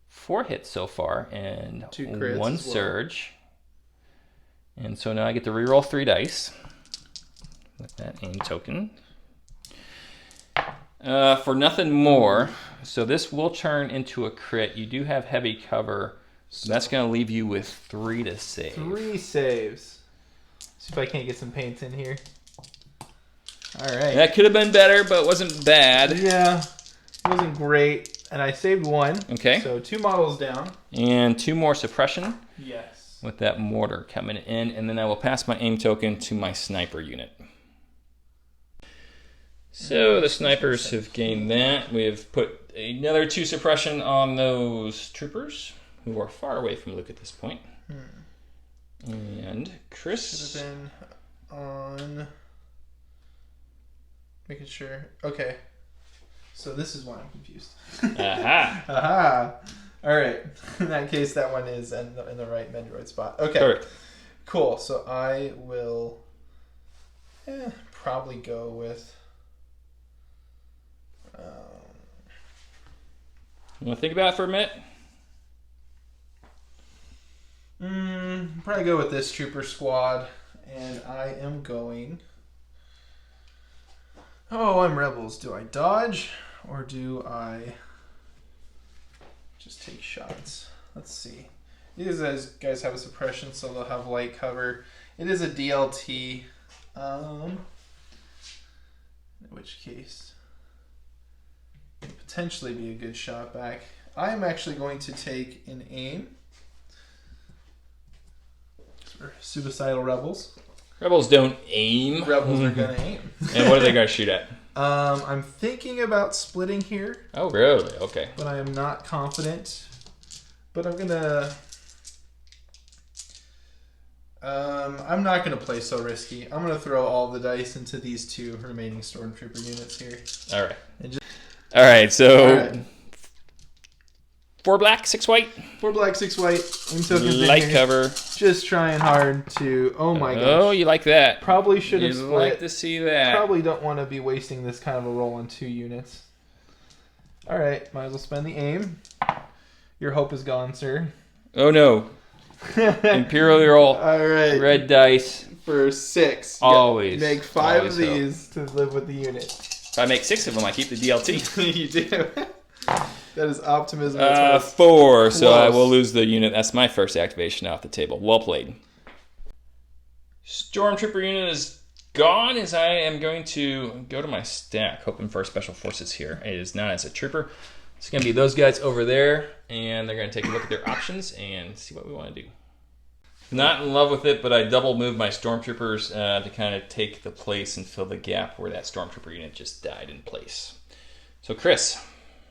4 hits so far and 2 crits 1 as well. surge. And so now I get to reroll 3 dice with that aim token. For nothing more, so this will turn into a crit. You do have heavy cover, so that's going to leave you with 3 to save. 3 saves. See if I can't get some paint in here. All right. That could have been better, but it wasn't bad. Yeah, it wasn't great. And I saved 1. Okay. So 2 models down. And 2 more suppression Yes. with that mortar coming in, and then I will pass my aim token to my sniper unit. So the snipers have gained that. We've put another 2 suppression on those troopers, who are far away from Luke at this point. And Chris... Should have been on... Making sure. Okay. So this is why I'm confused. Aha! Aha! All right. In that case, that one is in the right Mendroid spot. Okay. Perfect. Cool. So I will probably go with... You want to think about it for a minute? Probably go with this trooper squad. And I am going... Oh, I'm rebels. Do I dodge or do I just take shots? Let's see. These guys have a suppression, so they'll have light cover. It is a DLT. In which case, it could potentially be a good shot back. I am actually going to take an aim. For suicidal rebels. Rebels don't aim. Rebels are gonna aim. And what are they going to shoot at? I'm thinking about splitting here, Oh, really? Okay. but I am not confident. But I'm gonna. I'm not gonna play so risky. I'm gonna throw all the dice into these 2 remaining stormtrooper units here. All right. And just, All right, so all right. 4 black, 6 white. 4 black, 6 white. Aim tokens in Light here. cover. Just trying hard to. Oh my gosh. Oh, you like that. Probably should have You'd split. like to see that. Probably don't want to be wasting this kind of a roll on 2 units. All right, might as well spend the aim. Your hope is gone, sir. Oh, no. Imperial roll. All right. Red dice. For 6. Always. Make 5 Always of these to live with the unit. If I make 6 of them, I keep the DLT. You do. That is optimism. 4, so I Close. will lose the unit. That's my first activation off the table. Well played. Stormtrooper unit is gone, as I am going to go to my stack, hoping for special forces here. It is not as a trooper. It's going to be those guys over there, and they're going to take a look at their options and see what we want to do. Not in love with it, but I double moved my stormtroopers to kind of take the place and fill the gap where that stormtrooper unit just died in place. So, Chris.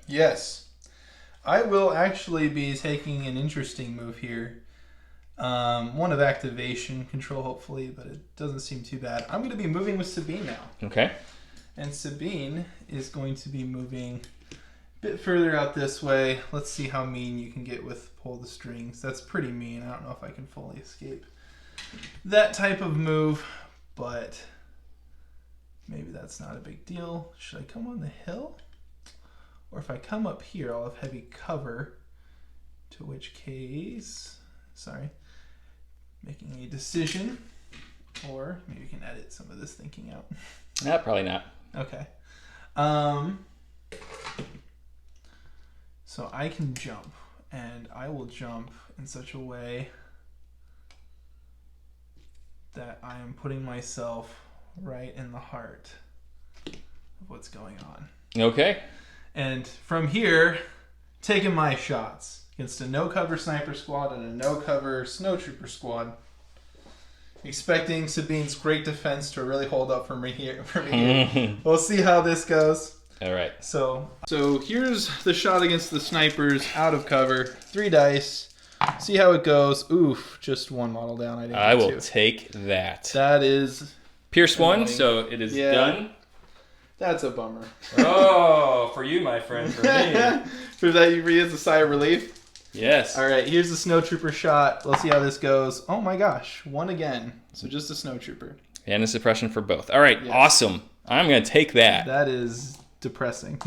Yes. I will actually be taking an interesting move here. One of activation control, hopefully, but it doesn't seem too bad. I'm going to be moving with Sabine now. Okay. And Sabine is going to be moving a bit further out this way. Let's see how mean you can get with pull the strings. That's pretty mean. I don't know if I can fully escape that type of move, but maybe that's not a big deal. Should I come on the hill? Or if I come up here, I'll have heavy cover. To which case, making a decision. Or maybe we can edit some of this thinking out. Probably not. Okay. So I can jump, and I will jump in such a way that I am putting myself right in the heart of what's going on. Okay. And from here, taking my shots against a no-cover sniper squad and a no-cover snowtrooper squad. Expecting Sabine's great defense to really hold up from here. We'll see how this goes. All right. So here's the shot against the snipers out of cover. 3 dice. See how it goes. Oof, just one model down. I didn't I get will two. take that. That is Pierce one, annoying. so it is Yeah. done. That's a bummer. Oh, for you, my friend, for me. For that, you read as a sigh of relief. Yes. All right, here's the snowtrooper shot. Let's see how this goes. Oh my gosh, one again. So just a snowtrooper. And a suppression for both. All right, Yes. awesome. I'm going to take that. That is depressing.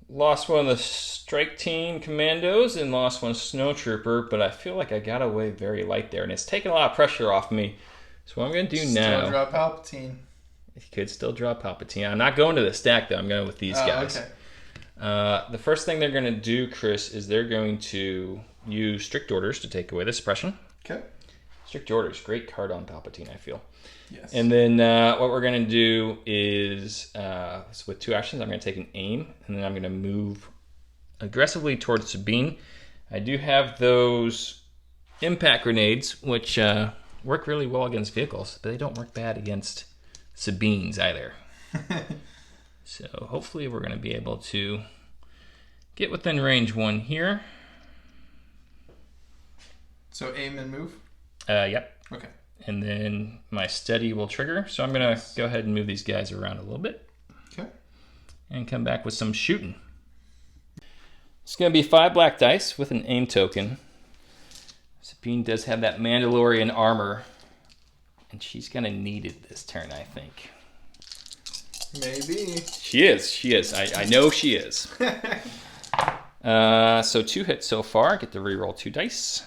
Lost one of the strike team commandos and lost one snowtrooper, but I feel like I got away very light there, and it's taken a lot of pressure off me. So what I'm going to do now... Still drop Palpatine. You could still draw Palpatine. I'm not going to the stack, though. I'm going with these guys. Okay. The first thing they're going to do, Chris, is they're going to use strict orders to take away the suppression. Okay. Strict orders, great card on Palpatine, I feel. Yes. And then what we're going to do is, with two actions, I'm going to take an aim, and then I'm going to move aggressively towards Sabine. I do have those impact grenades, which work really well against vehicles, but they don't work bad against Sabines either. So hopefully we're going to be able to get within range one here. So aim and move? Yep. Okay. And then my steady will trigger. So I'm going to go ahead and move these guys around a little bit. Okay. And come back with some shooting. It's going to be 5 black dice with an aim token. Sabine does have that Mandalorian armor. And she's going to need it this turn, I think. Maybe. She is. I know she is. So 2 hits so far. Get to reroll 2 dice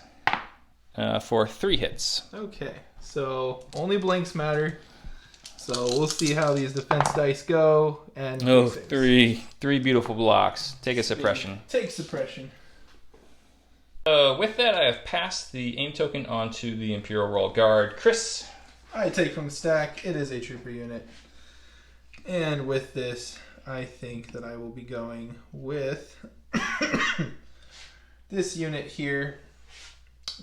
for 3 hits. Okay. So only blanks matter. So we'll see how these defense dice go. And Oh, three beautiful blocks. Take a suppression. Take suppression. With that, I have passed the aim token onto the Imperial Royal Guard. Chris. I take from the stack. It is a trooper unit. And with this, I think that I will be going with this unit here.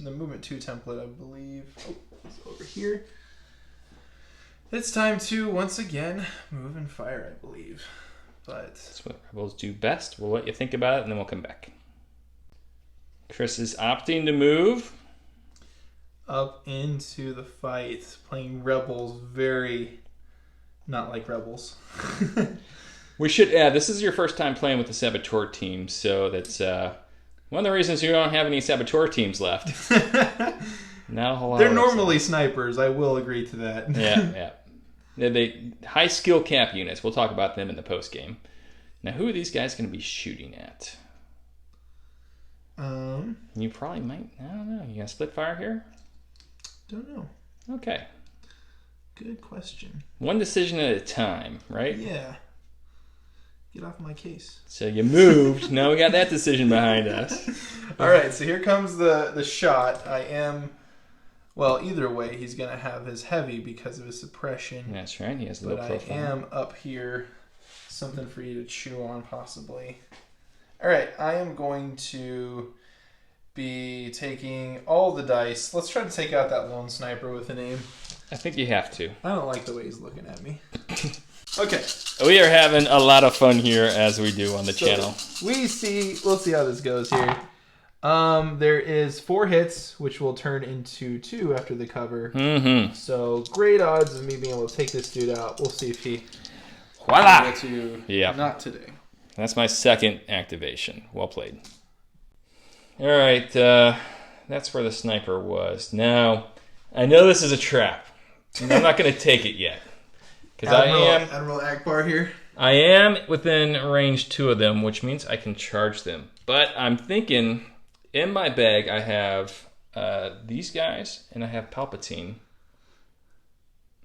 The movement 2 template, I believe. Oh, it's over here. It's time to, once again, move and fire, I believe. But That's what rebels do best. We'll let you think about it, and then we'll come back. Chris is opting to move. up into the fight, playing rebels very not like rebels. We should add, this is your first time playing with the Saboteur team, so that's one of the reasons you don't have any Saboteur teams left. Not a whole lot. They're normally snipers, I will agree to that. Yeah. They high skill cap units. We'll talk about them in the post game. Now, who are these guys going to be shooting at? You probably might. I don't know. You gonna split fire here? Don't know. Okay. Good question. One decision at a time, right? Yeah. Get off my case. So you moved. Now we got that decision behind us. All right, so here comes the shot. I am, well, either way, he's going to have his heavy because of his suppression. That's right. He has low But profile. I am up here. Something for you to chew on, possibly. All right, I am going to be taking all the dice. Let's try to take out that lone sniper with an aim. I think you have to. I don't like the way he's looking at me. Okay. We are having a lot of fun here as we do on the channel. Let's see how this goes here. There is 4 hits, which will turn into 2 after the cover. Mm-hmm. So great odds of me being able to take this dude out. We'll see if he Voila! gets you. Yeah. Not today. That's my second activation. Well played. All right, that's where the sniper was. Now, I know this is a trap, and I'm not going to take it yet. Because Admiral Akbar here. I am within range 2 of them, which means I can charge them. But I'm thinking, in my bag, I have these guys, and I have Palpatine.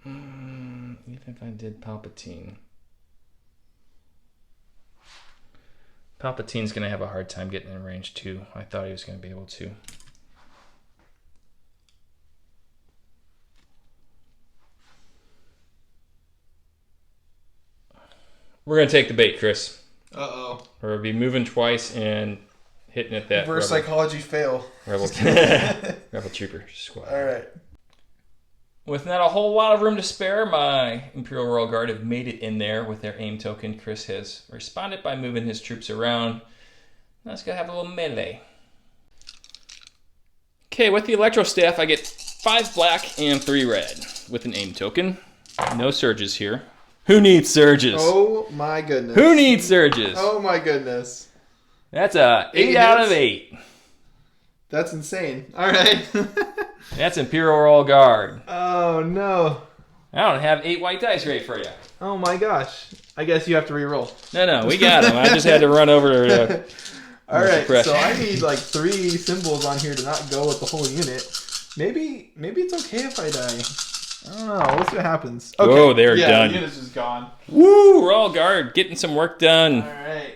Even if I did Palpatine. Palpatine's going to have a hard time getting in range 2. I thought he was going to be able to. We're going to take the bait, Chris. Uh-oh. We're going to be moving twice and hitting at that Reverse psychology fail. rebel trooper squad. All right. With not a whole lot of room to spare, my Imperial Royal Guard have made it in there with their aim token. Chris has responded by moving his troops around. Let's go have a little melee. Okay, with the Electro Staff, I get 5 black and 3 red with an aim token. No surges here. Who needs surges? Oh my goodness. Who needs surges? Oh my goodness. That's a 8 8 out of hits? 8. That's insane. All right. That's Imperial Royal Guard. Oh no. I don't have 8 white dice ready for you. Oh my gosh. I guess you have to re-roll. No, we got them. I just had to run over to... All right, suppress. so I need like 3 symbols on here to not go with the whole unit. Maybe it's okay if I die. I don't know. We'll see what happens. Okay. Whoa, they're yeah, done. The unit's just gone. Woo! Royal Guard getting some work done. All right.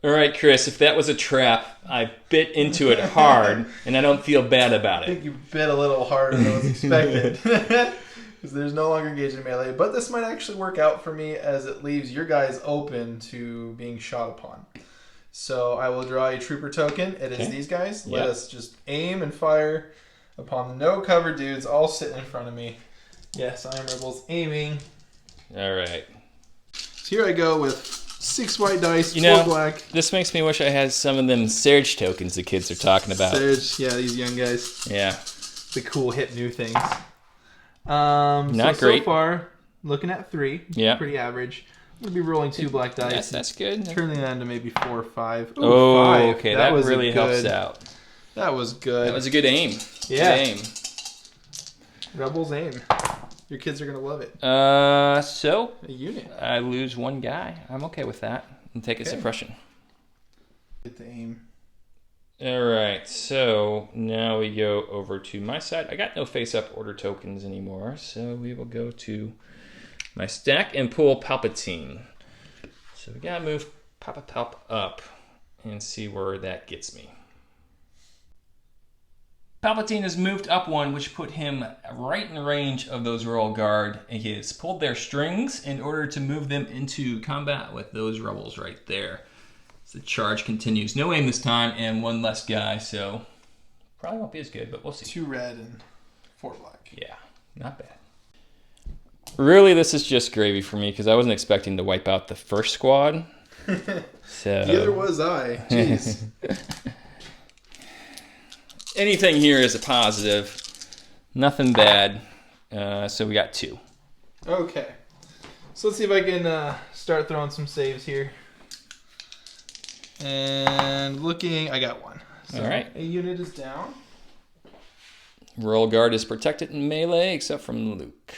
All right, Chris, if that was a trap, I bit into it hard, and I don't feel bad about I it. think you bit a little harder than was expected. Because there's no longer engaged in melee. But this might actually work out for me as it leaves your guys open to being shot upon. So I will draw a trooper token. It is these guys. Let us just aim and fire upon the no cover dudes all sitting in front of me. Yes, I am Rebels aiming. All right. So here I go with 6 white dice, 4 black. This makes me wish I had some of them Surge tokens the kids are talking about. Surge, yeah, these young guys. Yeah. The cool hip new things. Not great. So far, looking at 3. Yeah. Pretty average. I'm going to be rolling 2 black dice. That's good. Turning that into maybe 4 or 5. Ooh, Oh, 5. okay. That was really helps good. out. That was good. That was a good aim. Yeah. Good aim. Rebels aim. Your kids are going to love it. So A unit. I lose 1 guy. I'm okay with that. And take a suppression. Get the aim. All right. So now we go over to my side. I got no face-up order tokens anymore, so we will go to my stack and pull Palpatine. So we gotta move Palp up and see where that gets me. Palpatine has moved up 1, which put him right in range of those Royal Guard, and he has pulled their strings in order to move them into combat with those rebels right there. So the charge continues. No aim this time, and 1 less guy, so probably won't be as good, but we'll see. 2 red and 4 black. Yeah, not bad. Really, this is just gravy for me because I wasn't expecting to wipe out the first squad. So Neither was I. Jeez. Anything here is a positive. Nothing bad. So we got 2. Okay. So let's see if I can start throwing some saves here. And looking, I got 1. So all right. A unit is down. Royal Guard is protected in melee except from Luke.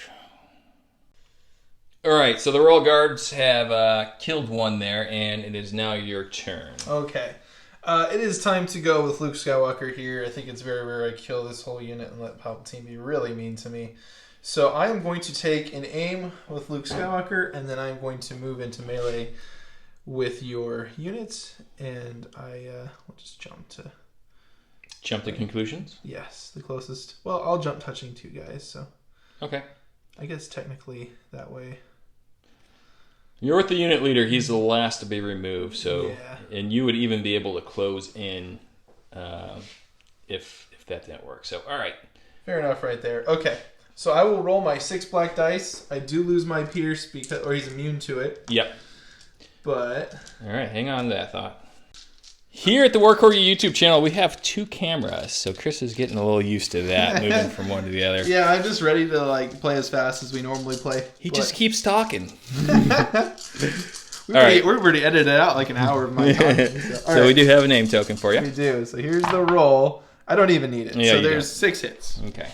All right, so the Royal Guards have killed 1 there, and it is now your turn. Okay. It is time to go with Luke Skywalker here. I think it's very rare I kill this whole unit and let Palpatine be really mean to me. So I am going to take an aim with Luke Skywalker, and then I'm going to move into melee with your units, and I will just jump to... Jump to conclusions? Yes, the closest. Well, I'll jump touching 2 guys, so... Okay. I guess technically that way... You're with the unit leader. He's the last to be removed. So, Yeah. and you would even be able to close in if that didn't work. So, all right. Fair enough right there. Okay, so I will roll my 6 black dice. I do lose my Pierce, or he's immune to it. Yep. But... All right, hang on to that thought. Here at the Workhorse YouTube channel, we have 2 cameras. So Chris is getting a little used to that, moving from one to the other. Yeah, I'm just ready to like play as fast as we normally play. He just keeps talking. We've already edited out like an hour of my talking. So we do have a name token for you. We do. So here's the roll. I don't even need it. Yeah, so you there's don't. 6 hits. Okay.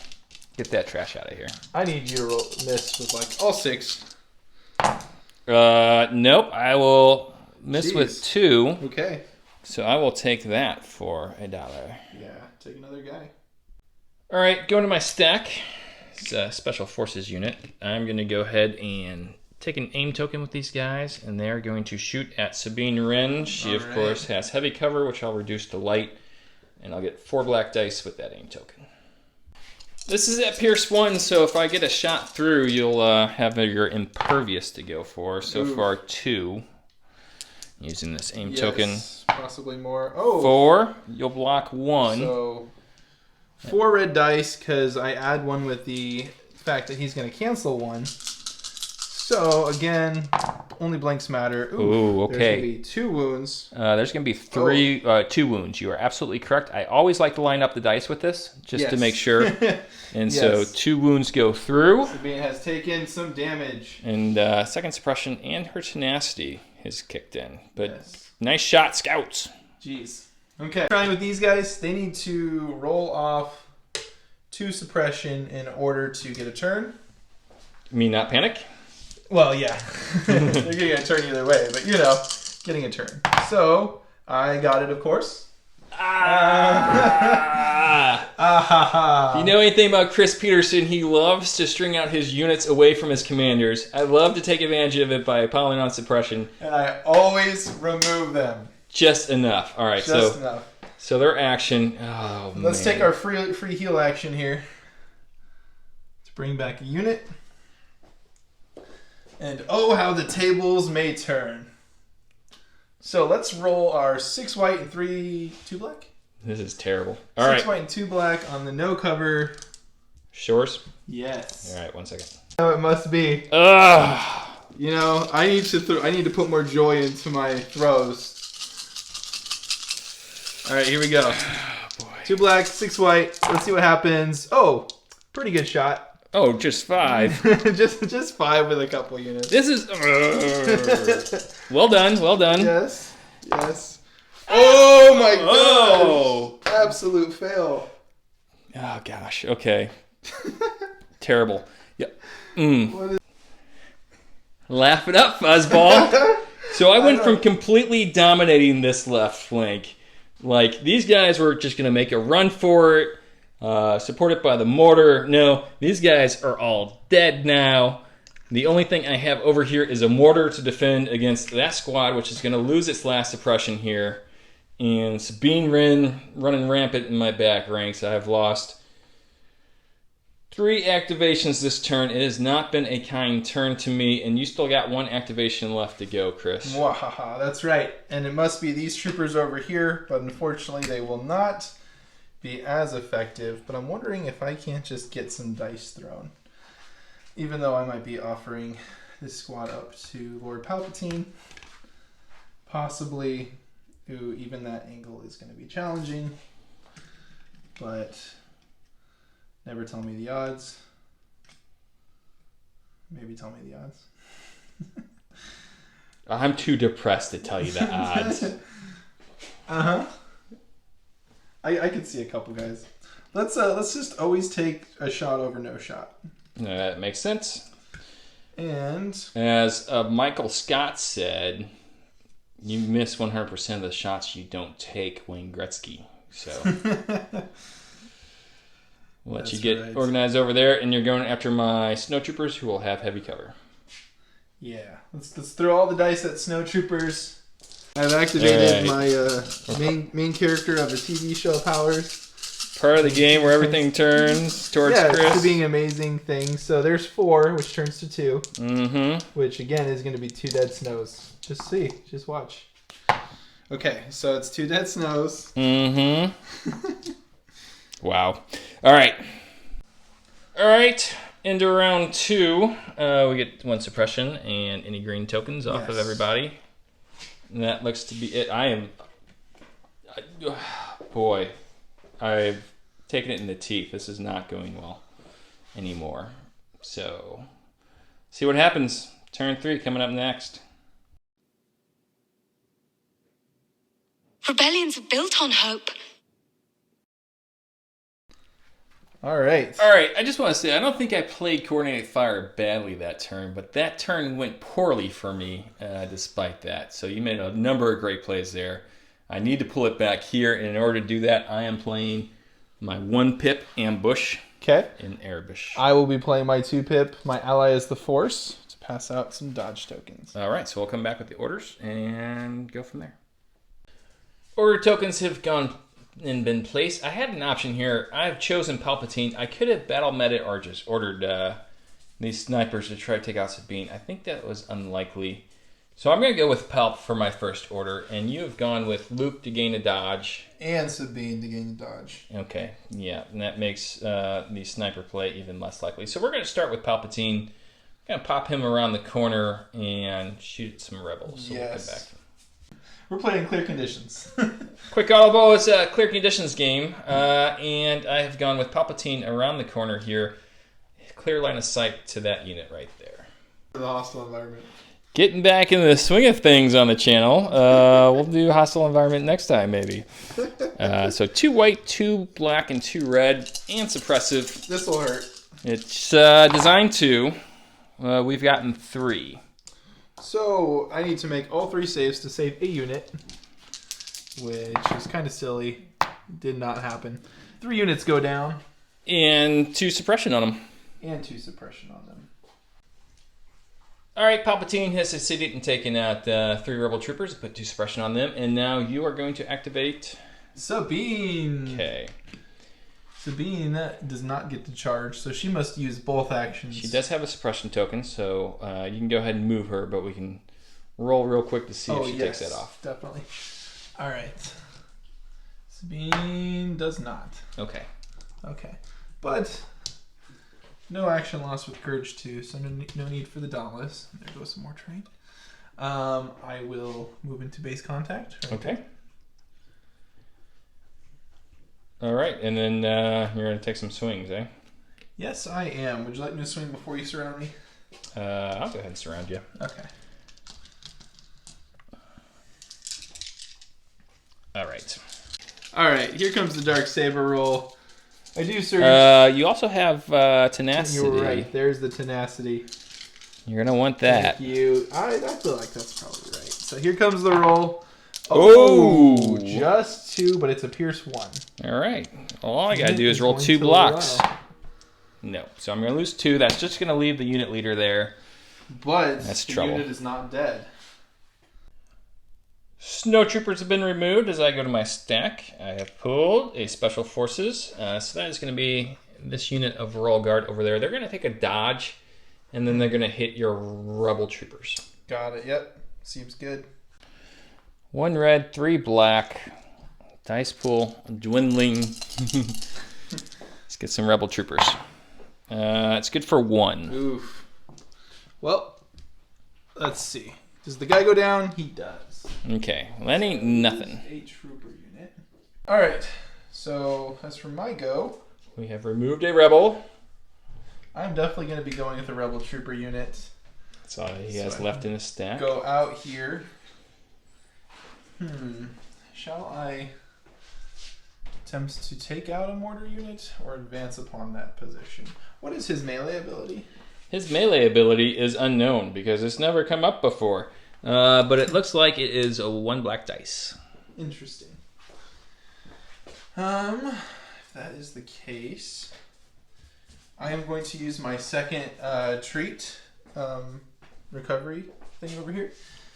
Get that trash out of here. I need you to roll miss with like all 6. Nope. I will miss Jeez. with 2. Okay. So I will take that for $1. Yeah, take another guy. All right, going to my stack. It's a Special Forces unit. I'm going to go ahead and take an aim token with these guys, and they're going to shoot at Sabine Wren. She, of course, has heavy cover, which I'll reduce to light, and I'll get 4 black dice with that aim token. This is at Pierce 1, so if I get a shot through, you'll have your impervious to go for. So far, 2. Using this aim token. Possibly more. Oh. 4. You'll block 1. So 4 red dice because I add 1 with the fact that he's going to cancel 1. So, again, only blanks matter. Ooh, okay. There's going to be 2 wounds. There's going to be 2 wounds. You are absolutely correct. I always like to line up the dice with this, just to make sure. And so 2 wounds go through. Sabine has taken some damage. And second suppression and her tenacity has kicked in. But nice shot, Scouts. Jeez. Okay. Trying with these guys, they need to roll off 2 suppression in order to get a turn. You mean not panic? Well, yeah. They're getting a turn either way, but getting a turn. So, I got it, of course. If you know anything about Chris Peterson, he loves to string out his units away from his commanders. I love to take advantage of it by piling on suppression. And I always remove them. Just enough. All right, Just enough. So their action. Oh, Let's take our free heal action here to bring back a unit. And oh, how the tables may turn. So let's roll our 6 white and 2 black. This is terrible. All right. 6 white and 2 black on the no cover. Shores? Yes. All right, 1 second. Oh, it must be. Ugh. You know, I need to put more joy into my throws. All right, here we go. Oh, boy. 2 black, 6 white. Let's see what happens. Oh, pretty good shot. Oh, just 5. just 5 with a couple units. This is well done. Well done. Yes. Oh my god! Oh. Absolute fail. Oh gosh. Okay. Terrible. Yeah. Laugh it up, fuzzball. So I went from completely dominating this left flank. Like, these guys were just going to make a run for it. Supported by the mortar. No, these guys are all dead now. The only thing I have over here is a mortar to defend against that squad, which is going to lose its last suppression here. And Sabine Wren running rampant in my back ranks. I have lost 3 activations this turn. It has not been a kind turn to me, and you still got 1 activation left to go, Chris. Wahaha, that's right. And it must be these troopers over here, but unfortunately they will not be as effective. But I'm wondering if I can't just get some dice thrown. Even though I might be offering this squad up to Lord Palpatine. Possibly. Ooh, even that angle is going to be challenging. But never tell me the odds. Maybe tell me the odds. I'm too depressed to tell you the odds. Uh-huh. I could see a couple guys. Let's just always take a shot over no shot. That makes sense. And as Michael Scott said, you miss 100% of the shots you don't take, Wayne Gretzky. So we'll let you get organized over there, and you're going after my snowtroopers, who will have heavy cover. Yeah, let's throw all the dice at snowtroopers. I've activated my main character of the TV show powers. Part of the game where everything turns towards Chris. Yeah, it's being amazing thing. So there's 4, which turns to 2. Mm-hmm. Which, again, is going to be 2 dead snows. Just see. Just watch. Okay, so it's 2 dead snows. Mm-hmm. Wow. All right. Into round 2. We get 1 suppression and any green tokens off of everybody. And that looks to be it. I've taken it in the teeth. This is not going well anymore. So, see what happens. Turn 3 coming up next. Rebellions are built on hope. All right. I just want to say, I don't think I played Coordinated Fire badly that turn, but that turn went poorly for me despite that. So you made a number of great plays there. I need to pull it back here, and in order to do that, I am playing my 1-pip ambush in Arabish. I will be playing my 2-pip. My ally is the Force to pass out some dodge tokens. All right, so we'll come back with the orders and go from there. Order tokens have gone and been placed. I had an option here. I've chosen Palpatine. I could have battle meted or just ordered these snipers to try to take out Sabine. I think that was unlikely. So I'm going to go with Palp for my first order, and you have gone with Luke to gain a dodge. And Sabine to gain a dodge. Okay, yeah, and that makes the sniper play even less likely. So we're going to start with Palpatine. gonna pop him around the corner and shoot some rebels. So we'll come back. We're playing clear conditions. Quick audible is a clear conditions game, and I have gone with Palpatine around the corner here. Clear line of sight to that unit right there. For the hostile environment. Getting back in the swing of things on the channel. We'll do hostile environment next time, maybe. So 2 white, 2 black, and 2 red, and suppressive. This will hurt. It's designed to. We've gotten 3. So I need to make all 3 saves to save a unit, which is kind of silly. Did not happen. 3 units go down. And 2 suppression on them. And 2 suppression on them. All right, Palpatine has succeeded in taking out 3 rebel troopers, put 2 suppression on them, and now you are going to activate Sabine. Okay. Sabine does not get to charge, so she must use both actions. She does have a suppression token, so you can go ahead and move her, but we can roll real quick to see if she takes that off. Definitely. All right. Sabine does not. Okay. Okay. But no action lost with Courage 2, so no need for the Dauntless. There goes some more terrain. I will move into base contact. Right? Okay. All right, and then you're going to take some swings, eh? Yes, I am. Would you like me to swing before you surround me? I'll go ahead and surround you. Okay. All right. All right, here comes the Darksaber roll. I do, sir. You also have tenacity. You were right. There's the tenacity. You're going to want that. Thank you. I feel like that's probably right. So here comes the roll. Oh, just 2, but it's a Pierce 1. All right. Well, all I got to do is roll 2 blocks. No. So I'm going to lose 2. That's just going to leave the unit leader there. But that's the trouble. Unit is not dead. Snow troopers have been removed as I go to my stack. I have pulled a special forces. So that is going to be this unit of Royal Guard over there. They're going to take a dodge, and then they're going to hit your rebel troopers. Got it. Yep. Seems good. 1 red, 3 black. Dice pool dwindling. Let's get some rebel troopers. It's good for 1. Oof. Well, let's see. Does the guy go down? He does. Okay. Well, that ain't nothing. A trooper unit. All right. So as for my go, we have removed a rebel. I'm definitely going to be going with the rebel trooper unit. That's all he has left in his stack. Go out here. Shall I attempt to take out a mortar unit or advance upon that position? What is his melee ability? His melee ability is unknown because it's never come up before. But it looks like it is a 1 black dice. Interesting. If that is the case, I am going to use my second treat recovery thing over here.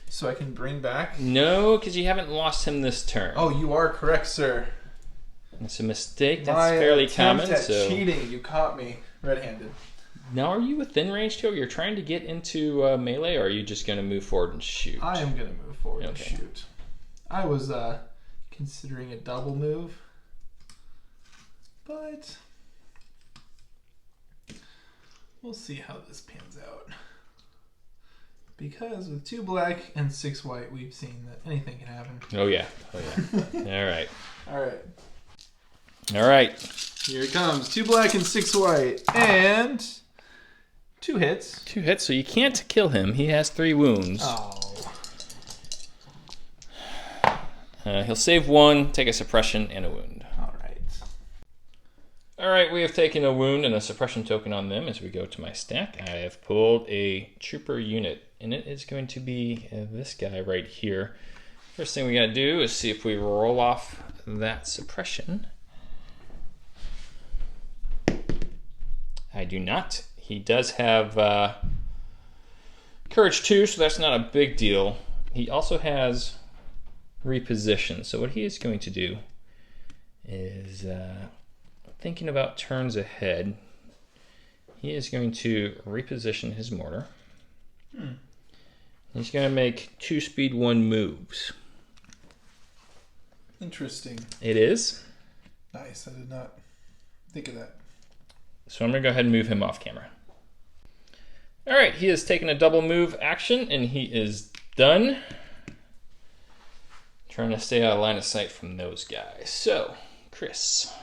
So I can bring back... No, because you haven't lost him this turn. Oh, you are correct, sir. It's a mistake. That's fairly common. So cheating, you caught me red-handed. Now, are you within range, too? You're trying to get into melee, or are you just going to move forward and shoot? I am going to move forward and shoot. I was considering a double move, but we'll see how this pans out. Because with 2 black and 6 white, we've seen that anything can happen. Oh, yeah. Oh, yeah. All right. All right. All right. Here it comes. 2 black and 6 white. And 2 hits. 2 hits, so you can't kill him. He has 3 wounds. Oh. He'll save 1, take a suppression, and a wound. All right. All right, we have taken a wound and a suppression token on them as we go to my stack. I have pulled a trooper unit, and it is going to be this guy right here. First thing we got to do is see if we roll off that suppression. I do not. He does have Courage 2, so that's not a big deal. He also has reposition. So what he is going to do is, thinking about turns ahead, he is going to reposition his mortar. He's going to make 2 speed 1 moves. Interesting. It is. Nice. I did not think of that. So I'm going to go ahead and move him off camera. All right, he has taken a double move action, and he is done. Trying to stay out of line of sight from those guys. So, Chris.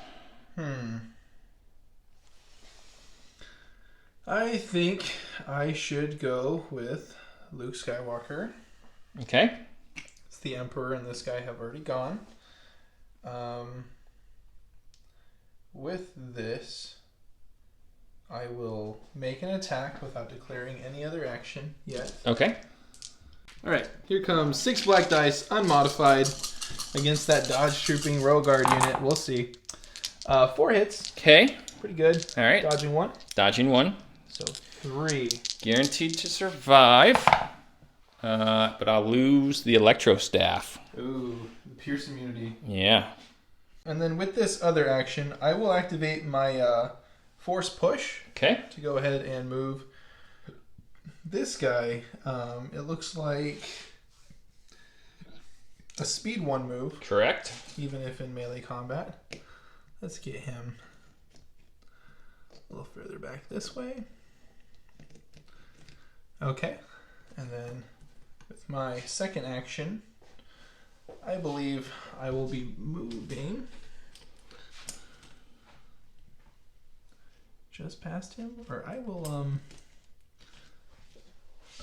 I think I should go with Luke Skywalker. Okay. It's the Emperor and this guy have already gone. With this, I will make an attack without declaring any other action yet. Okay. Alright, here comes 6 black dice, unmodified, against that dodge trooping row guard unit. We'll see. 4 hits. Okay. Pretty good. All right. Dodging 1. Dodging 1. So 3. Guaranteed to survive. But I'll lose the Electro Staff. Ooh, the Pierce immunity. Yeah. And then with this other action, I will activate my Force Push Okay. to go ahead and move this guy. It looks like a speed 1 move, Correct. even if in melee combat. Let's get him a little further back this way. Okay. And then with my second action, I believe I will be moving just past him, or I will,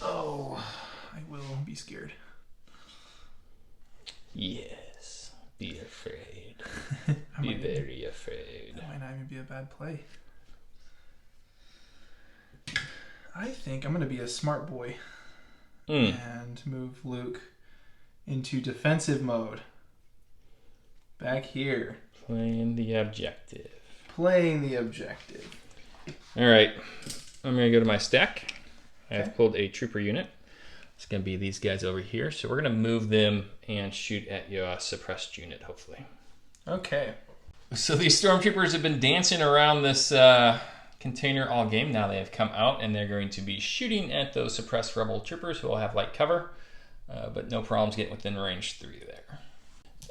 I will be scared. Yes. Be afraid. Be very afraid. That might not even be a bad play. I think I'm going to be a smart boy and move Luke into defensive mode. Back here. Playing the objective. Playing the objective. All right. I'm going to go to my stack. Okay. I've pulled a trooper unit. It's going to be these guys over here. So we're going to move them and shoot at your suppressed unit, hopefully. Okay. So these stormtroopers have been dancing around this container all game. Now they have come out, and they're going to be shooting at those suppressed rebel troopers who will have light cover. But no problems getting within range 3 there.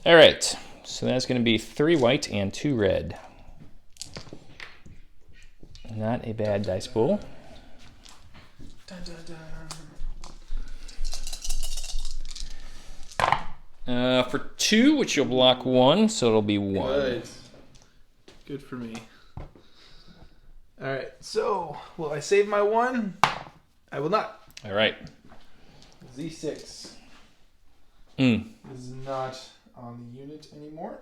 All right. So that's going to be 3 white and 2 red. Not a bad dice pool. Dun, dun, dun. For 2, which you'll block 1, so it'll be 1. Good. Good for me. All right. So, will I save my 1? I will not. All right. Z6 Mm, is not on the unit anymore.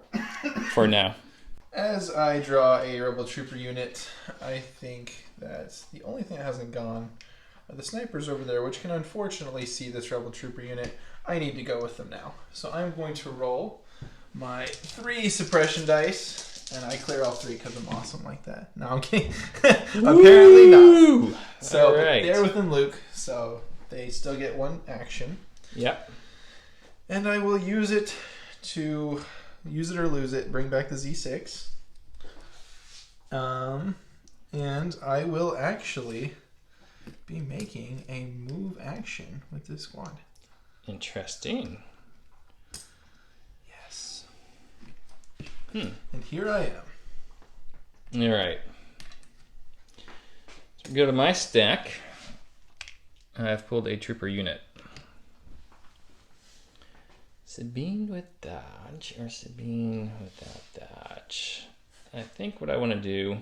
for now. As I draw a Rebel Trooper unit, I think that the only thing that hasn't gone are the snipers over there, which can unfortunately see this Rebel Trooper unit. I need to go with them now. So I'm going to roll my 3 suppression dice, and I clear all 3 because I'm awesome like that. No, I'm kidding. Apparently not. So All right. they're within Luke, so they still get 1 action. Yep. And I will use it to use it or lose it, bring back the Z6. And I will actually be making a move action with this squad. Interesting. Yes. And here I am. All right. So go to my stack. I've pulled a trooper unit. Sabine with dodge or Sabine without dodge? I think what I want to do,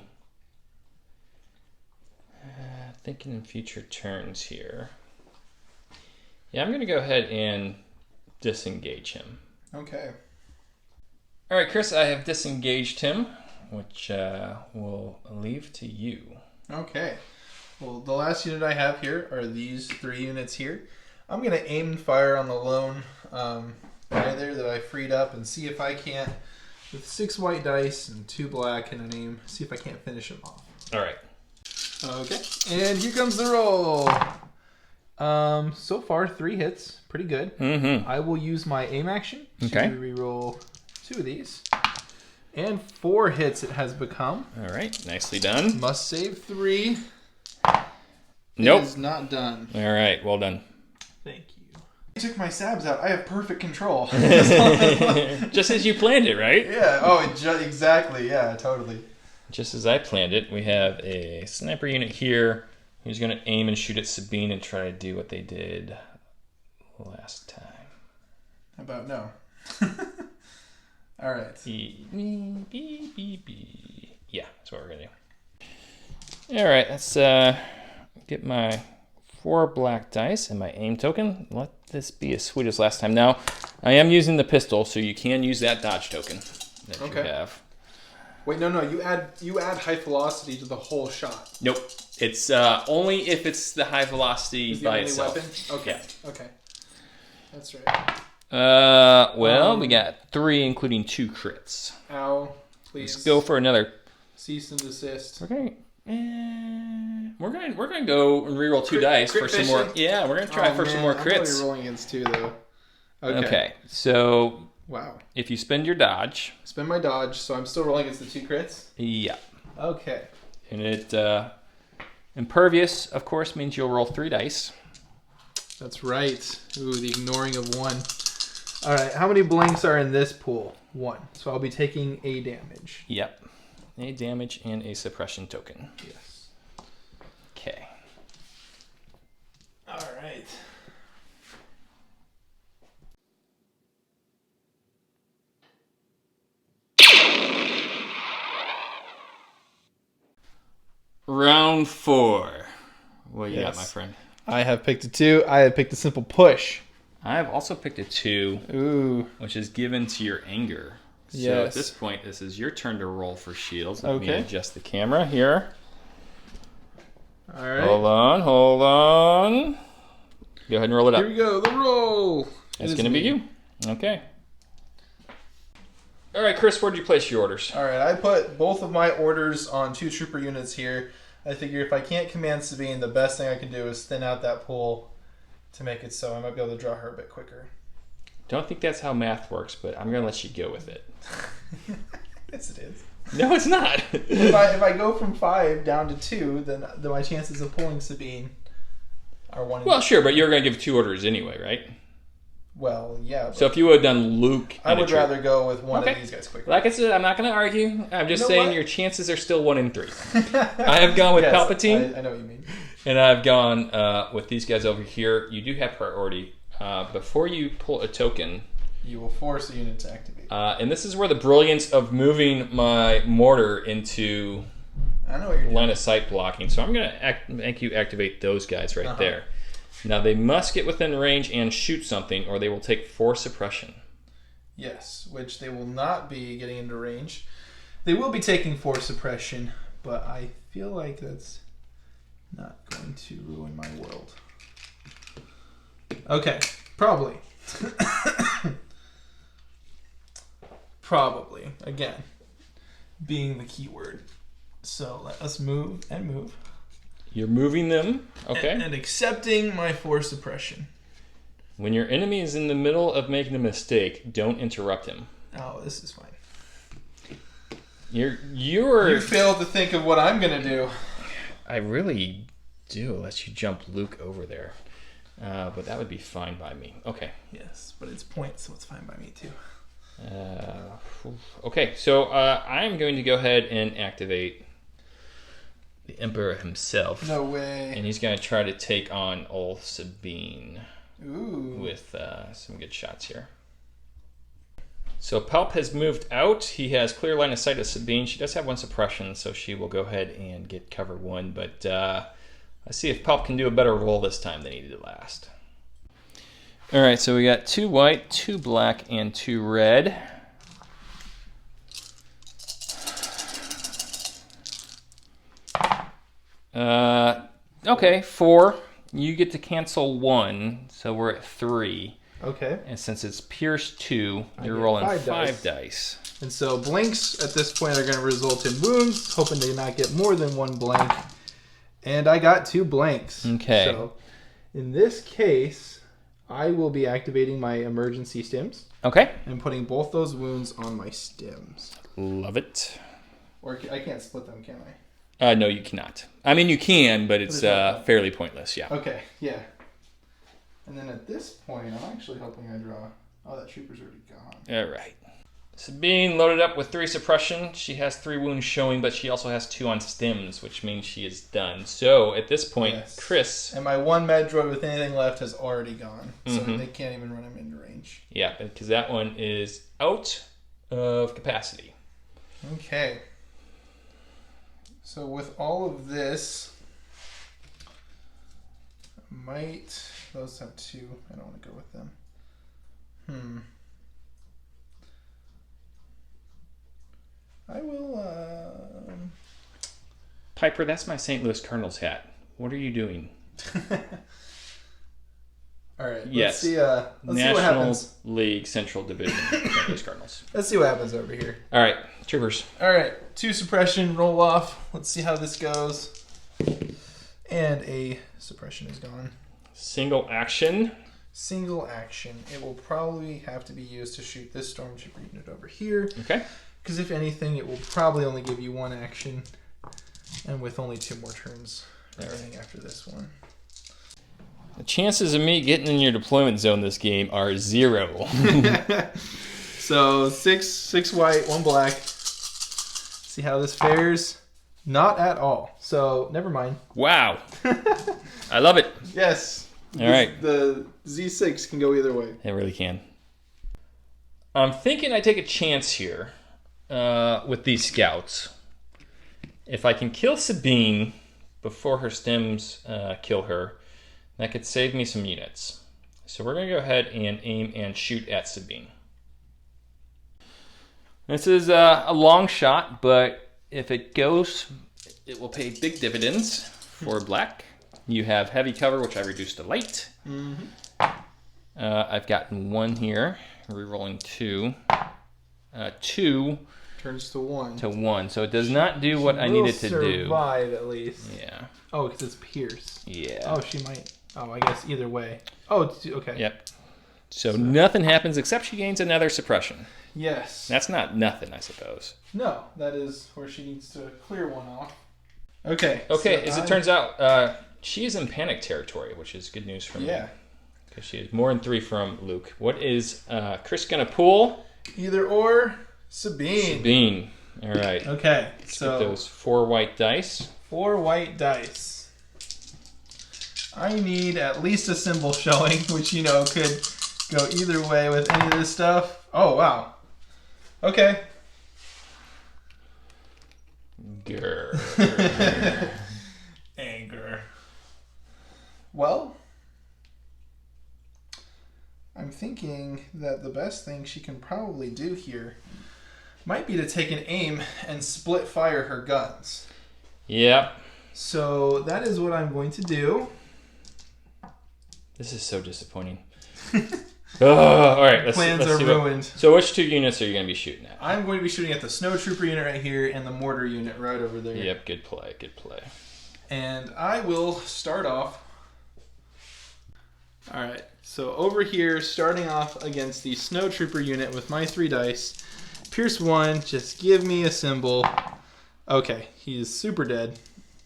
thinking in future turns here. Yeah, I'm going to go ahead and disengage him. Okay. All right, Chris, I have disengaged him, which will leave to you. Okay. Well, the last unit I have here are these 3 units here. I'm going to aim and fire on the lone guy there that I freed up and see if I can't, with 6 white dice and 2 black and an aim, see if I can't finish him off. All right. Okay. And here comes the roll. So far, 3 hits. Pretty good. Mm-hmm. I will use my aim action to Okay. reroll 2 of these. And 4 hits it has become. All right, nicely done. Must save 3. Nope. It is not done. All right, well done. Thank you. I took my sabs out. I have perfect control. Just as you planned it, right? Yeah. Oh, exactly. Yeah, totally. Just as I planned it, we have a sniper unit here He's going to aim and shoot at Sabine and try to do what they did last time. How about no? All right. Yeah, that's what we're going to do. All right, let's get my 4 black dice and my aim token. Let this be as sweet as last time. Now, I am using the pistol, so you can use that dodge token that you have. Wait, no. You add high velocity to the whole shot. Nope. It's only if it's the high velocity Is the by only itself. weapon? Okay. Yeah. Okay. That's right. Well, we got 3, including 2 crits. Ow! Please. Let's go for another. Cease and desist. We're gonna go and reroll 2 dice crit for some fishing? more. Yeah, we're gonna try for some more I'm only crits. rolling against 2 though. Okay, so Wow. if you spend your dodge, Spend my dodge, so I'm still rolling against the 2 crits. yeah, Okay. and it impervious, of course, means you'll roll 3 dice. That's right. Ooh, the ignoring of 1. All right. How many blanks are in this pool? 1. So I'll be taking a damage. Yep, a damage and a suppression token. Yes. Okay. All right. Round 4. What you got, Yes. my friend? I have picked a 2. I have picked a simple push. I have also picked a 2, Ooh. which is given to your anger. So at Yes. this point, this is your turn to roll for shields. Let me Okay. adjust the camera here. All right. Hold on. Go ahead and roll it up. Here we go. The roll. It's going to be you. Okay. All right, Chris, where did you place your orders? All right. I put both of my orders on 2 trooper units here. I figure if I can't command Sabine, the best thing I can do is thin out that pool to make it so I might be able to draw her a bit quicker. Don't think that's how math works, but I'm going to let you go with it. Yes, it is. No, it's not. If I go from 5 down to 2, then my chances of pulling Sabine are 1 in Well, sure, but you're going to give 2 orders anyway, right? Well, yeah. But So if you would have done Luke I and a would troop- rather go with one Okay. of these guys quicker. Like I said, I'm not going to argue. I'm just You know saying what? your chances are still 1 in 3. I have gone with Yes, Palpatine. I know what you mean. And I've gone with these guys over here. You do have priority. Before you pull a token, You will force a unit to activate. and this is where the brilliance of moving my mortar into I know what you're doing. line of sight blocking. So I'm going to make you activate those guys right there. Now they must get within range and shoot something, or they will take 4 suppression. Yes, which they will not be getting into range. They will be taking 4 suppression, but I feel like that's not going to ruin my world. Okay, probably. Probably. Again, being the key word. So let us move and move. You're moving them, okay? And accepting my 4 suppression. When your enemy is in the middle of making a mistake, don't interrupt him. Oh, this is fine. You're You failed to think of what I'm going to do. I really do let you jump Luke over there. But that would be fine by me. Okay. Yes, but it's points, so it's fine by me too. Okay, so I'm going to go ahead and activate the Emperor himself. No way. And he's going to try to take on old Sabine Ooh. with some good shots here. So Palp has moved out. He has clear line of sight of Sabine. She does have 1 suppression, so she will go ahead and get cover 1. But let's see if Palp can do a better roll this time than he did last. All right, so we got 2 white, 2 black, and 2 red. Okay, 4. You get to cancel 1, so we're at 3. Okay. And since it's Pierce 2, you're get rolling 5 5 dice. And so blanks at this point are going to result in wounds, hoping to not get more than 1 blank. And I got 2 blanks. Okay. So in this case, I will be activating my emergency stims Okay. and putting both those wounds on my stims. Love it. Or I can't split them, can I? No, you cannot. I mean, you can, but it's fairly pointless, yeah. Okay, yeah. And then at this point, I'm actually hoping I draw... Oh, that trooper's already gone. All right. Sabine loaded up with 3 suppression. She has 3 wounds showing, but she also has 2 on stims, which means she is done. So at this point, Yes. Chris. And my 1 med droid with anything left has already gone. So they can't even run him into range. Yeah, because that one is out of capacity. Okay. So with all of this, those have 2. I don't want to go with them. I will, Piper, that's my St. Louis Cardinals hat. What are you doing? all right. Yes. Let's see what National happens. League Central Division. St. Louis Cardinals. Let's see what happens over here. All right, troopers. All right. 2 suppression, roll off. Let's see how this goes. And a suppression is gone. Single action. Single action. It will probably have to be used to shoot this stormtrooper unit over here. Okay. Because if anything, it will probably only give you 1 action. And with only 2 more turns remaining after this one. The chances of me getting in your deployment zone this game are 0. So 6 white, 1 black. See how this fares? Not at all. So never mind. Wow. I love it. Yes. All right. The Z6 can go either way. It really can. I'm thinking I take a chance here with these scouts. If I can kill Sabine before her stims kill her, that could save me some units. So we're going to go ahead and aim and shoot at Sabine. This is a long shot, but if it goes, it will pay big dividends for black. You have heavy cover, which I reduced to light. I've gotten 1 here. Rerolling 2. 2 Turns to 1. to 1. So it does not do what I needed to do. Survive at least. Yeah. Oh, because it's Pierce. Yeah. Oh, she might. Oh, I guess either way. Oh, okay. Yep. So nothing happens except she gains another suppression. Yes. That's not nothing, I suppose. No, that is where she needs to clear 1 off. Okay. Okay, so as it turns out, she is in panic territory, which is good news for me. Yeah. Because she is more than 3 from Luke. What is Chris going to pull? Either or, Sabine. Sabine. All right. Okay, Get so those 4 white dice. 4 white dice. I need at least a symbol showing, which, you know, could go either way with any of this stuff. Oh, wow. Okay. Grr. Anger. Well, I'm thinking that the best thing she can probably do here might be to take an aim and split fire her guns. Yep. So that is what I'm going to do. This is so disappointing. All right, Plans let's are see ruined. So which 2 units are you going to be shooting at? I'm going to be shooting at the snowtrooper unit right here and the mortar unit right over there. Yep, good play, good play. And I will start off. All right, so over here, starting off against the snowtrooper unit with my 3 dice. Pierce 1, just give me a symbol. Okay, he's super dead.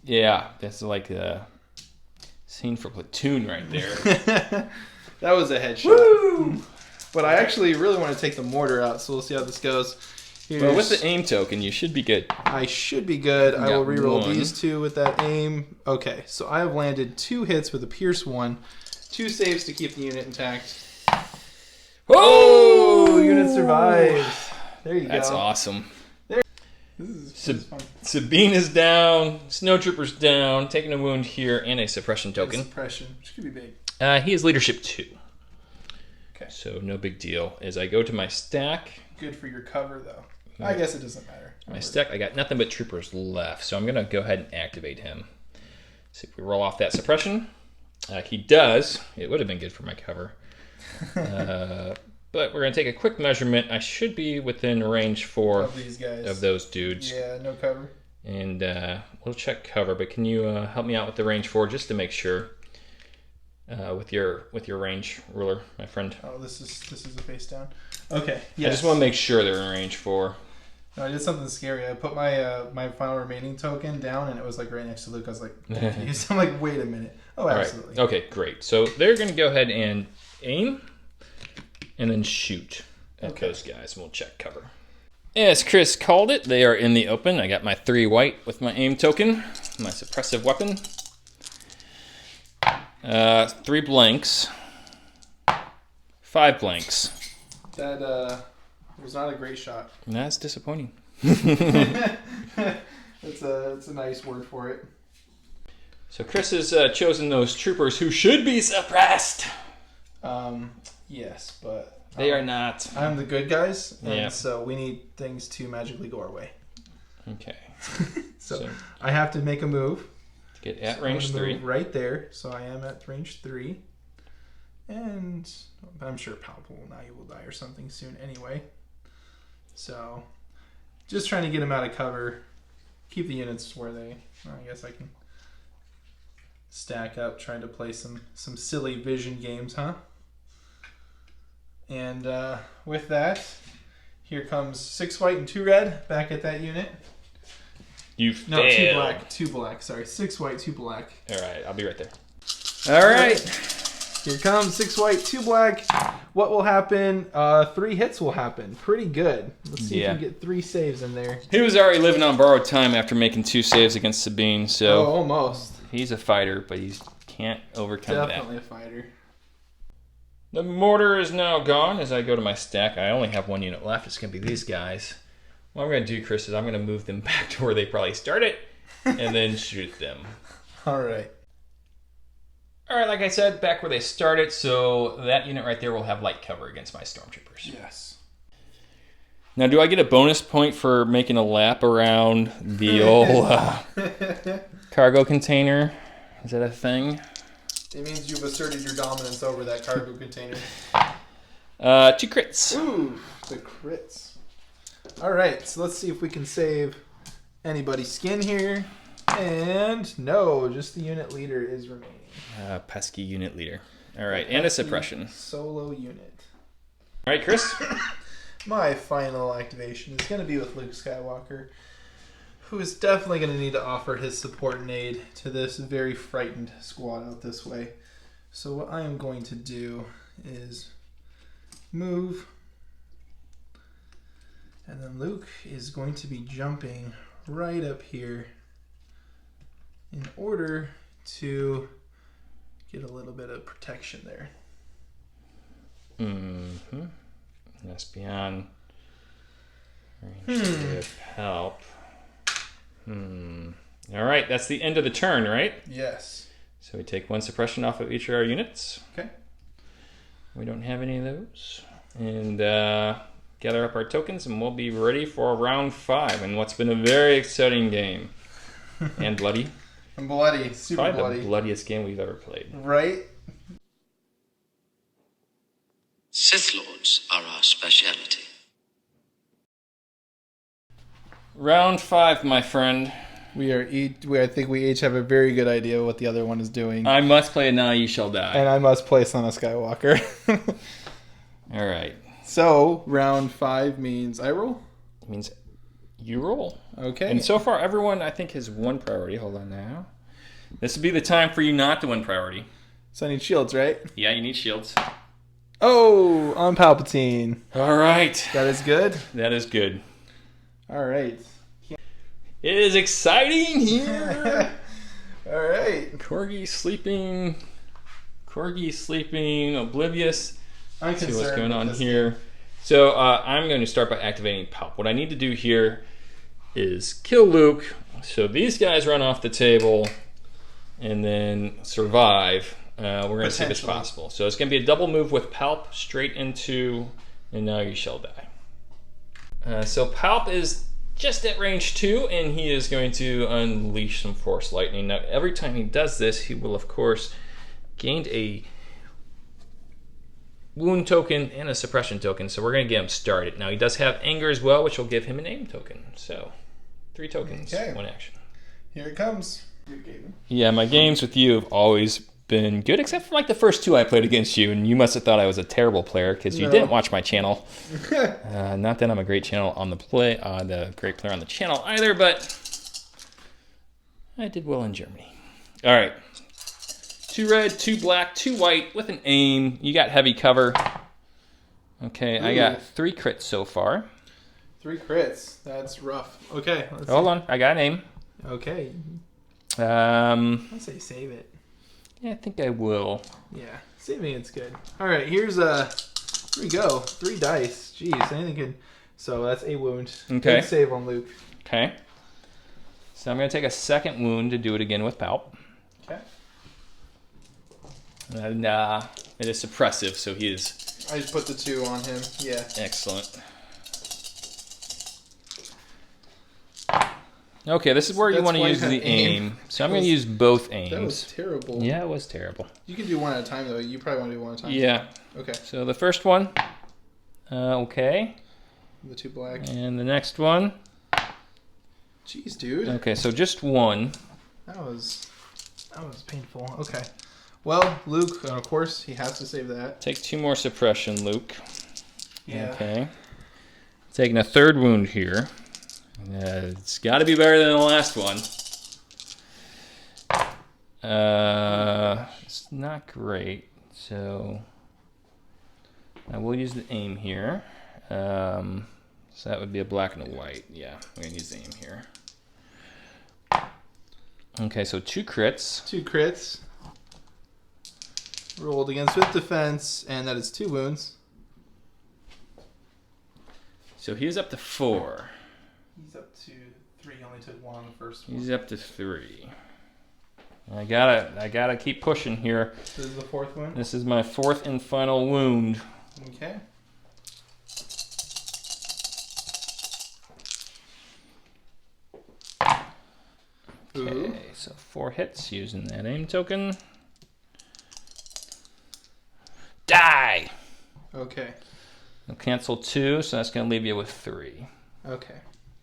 Yeah, that's like a scene for Platoon right there. That was a headshot. Woo! But I actually really want to take the mortar out, so we'll see how this goes. Well, with the aim token, you should be good. I should be good. I will Got reroll 1. these 2 with that aim. Okay, so I have landed 2 hits with a Pierce 1. 2 saves to keep the unit intact. Oh! Unit survives. There you go. That's awesome. This is fun. Sabine is down. Snowtrooper's down. Taking a wound here and a suppression token. Suppression, which could be big. He is leadership 2. Okay. So no big deal. As I go to my stack, Good for your cover, though. I guess it doesn't matter. my stack, I got nothing but troopers left. So I'm going to go ahead and activate him. See if we roll off that suppression. He does. It would have been good for my cover. But we're going to take a quick measurement. I should be within range 4 Of these guys. of those dudes. Yeah, no cover. And we'll check cover. But can you help me out with the range 4 just to make sure? With your range ruler, my friend. Oh, this is a face down. Okay. Yes. I just want to make sure they're in range 4. No, I did something scary. I put my my final remaining token down, and it was like right next to Luke. I was like confused. I'm like, wait a minute. Oh, absolutely. All right. Okay, great. So they're going to go ahead and aim, and then shoot at those guys. And we'll check cover. As Chris called it, they are in the open. I got my 3 white with my aim token, my suppressive weapon. 3 blanks. 5 blanks. That was not a great shot. That's disappointing. It's a nice word for it. So Chris has chosen those troopers who should be suppressed. Yes, but They are not. I'm the good guys, and Yeah. so we need things to magically go our way. Okay. So I have to make a move. To get at So range I'm gonna 3. move right there, so I am at range 3. And I'm sure Palpatine will die or something soon anyway. So just trying to get him out of cover. Keep the units where they... I guess I can stack up, trying to play some silly vision games, huh? And with that, here comes 6 white and 2 red back at that unit. You No, failed. 2 black. Sorry, 6 white, 2 black. All right, I'll be right there. All right. Here comes 6 white, 2 black. What will happen? 3 hits will happen. Pretty good. Let's see if we can get 3 saves in there. He was already living on borrowed time after making 2 saves against Sabine, so Almost. he's a fighter, but he can't overcome Definitely that. a fighter. The mortar is now gone. As I go to my stack, I only have 1 unit left. It's going to be these guys. What I'm going to do, Chris, is I'm going to move them back to where they probably started and then shoot them. All right. All right, like I said, back where they started, so that unit right there will have light cover against my stormtroopers. Yes. Now, do I get a bonus point for making a lap around the old cargo container? Is that a thing? It means you've asserted your dominance over that cargo container. 2 crits. Ooh, the crits. All right, so let's see if we can save anybody's skin here. And no, just the unit leader is remaining. Pesky unit leader. All right, and a suppression. Solo unit. All right, Chris. My final activation is going to be with Luke Skywalker, who is definitely going to need to offer his support and aid to this very frightened squad out this way. So what I am going to do is move, and then Luke is going to be jumping right up here in order to get a little bit of protection there. Mm-hmm. That's beyond range to help. All right, that's the end of the turn, right? Yes. So we take 1 suppression off of each of our units. Okay. We don't have any of those. And gather up our tokens, and we'll be ready for round 5 in what's been a very exciting game. And bloody. I'm bloody. Super Probably bloody. the bloodiest game we've ever played. Right? Sith Lords are our specialty. Round 5, my friend. I think we each have a very good idea what the other one is doing. I must play a Now You Shall Die. And I must place on a Skywalker. All right. So, round 5 means I roll? It means you roll. Okay. And so far, everyone, I think, has 1 priority. Hold on now. This would be the time for you not to win priority. So I need shields, right? Yeah, you need shields. Oh, on Palpatine. All right. That is good. That is good. All right. It is exciting here. All right. Corgi sleeping, oblivious. I'm See concerned what's going with on this here. So I'm going to start by activating Palp. What I need to do here is kill Luke. So these guys run off the table and then survive. We're going to see if it's possible. So it's going to be a double move with Palp straight into And Now You Shall Die. So Palp is just at range 2, and he is going to unleash some Force Lightning. Now, every time he does this, he will, of course, gain a wound token and a suppression token, so we're going to get him started. Now, he does have anger as well, which will give him an aim token. So, 3 tokens, Okay. 1 action. Here it comes. Yeah, my games with you have always been good, except for like the first 2 I played against you, and you must have thought I was a terrible player because you No. didn't watch my channel. Not that I'm a great channel on the great player on the channel either, but I did well in Germany. All right, 2 red, 2 black, 2 white with an aim. You got heavy cover. Okay, I got 3 crits so far. 3 crits. That's rough. Okay. Hold on. I got an aim. Okay. Um, I'd say save it. yeah, I think I will. Yeah, saving it's good. All right, here we go. 3 dice. Jeez, anything good. So that's a wound. Okay. Good save on Luke. Okay. So I'm going to take a second wound to do it again with Palp. Okay. And it is suppressive, so he is I just put the 2 on him. Yeah. excellent. Okay, this is where you That's want to why you use have the aim. aim. So I'm going to use both aims. That was terrible. Yeah, it was terrible. You can do one at a time, though. You probably want to do one at a time. Yeah. Okay. So the first one, okay. The 2 black. And the next one. Jeez, dude. Okay, so just one. That was painful. Okay. Well, Luke, of course, he has to save that. Take 2 more suppression, Luke. Yeah. Okay. Taking a third wound here. It's got to be better than the last one. It's not great, so I will use the aim here. So that would be a black and a white. Yeah, we're going to use the aim here. Okay, so 2 crits. 2 crits. Rolled against with defense, and that is 2 wounds. So he's up to 4. He's up to 3. He only took 1 on the first one. He's up to 3. I gotta keep pushing here. This is the 4th one. This is my 4th and final wound. Okay. Ooh. Okay, so 4 hits using that aim token. Die! Okay. I'll cancel 2, so that's going to leave you with 3. Okay.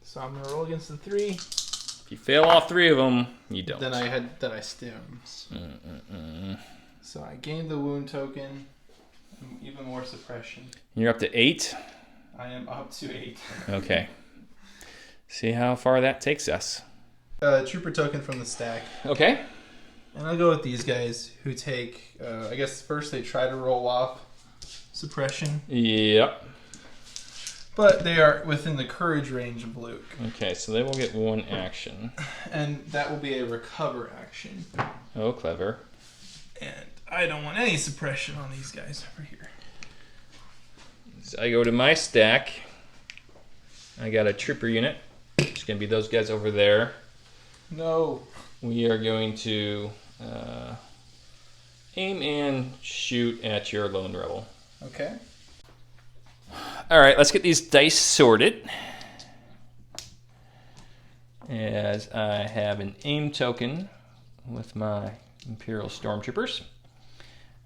So I'm gonna roll against the 3. If you fail all 3 of them, you don't. Then I stim. So I gained the wound token. Even more suppression. You're up to 8? I am up to 8. Okay. See how far that takes us. Trooper token from the stack. Okay. And I'll go with these guys who take, I guess first they try to roll off suppression. Yep. But they are within the courage range of Luke. Okay, so they will get 1 action. And that will be a recover action. Oh, clever. And I don't want any suppression on these guys over here. So I go to my stack. I got a trooper unit. It's going to be those guys over there. No. We are going to aim and shoot at your lone rebel. Okay. All right, let's get these dice sorted. As I have an aim token with my Imperial Stormtroopers.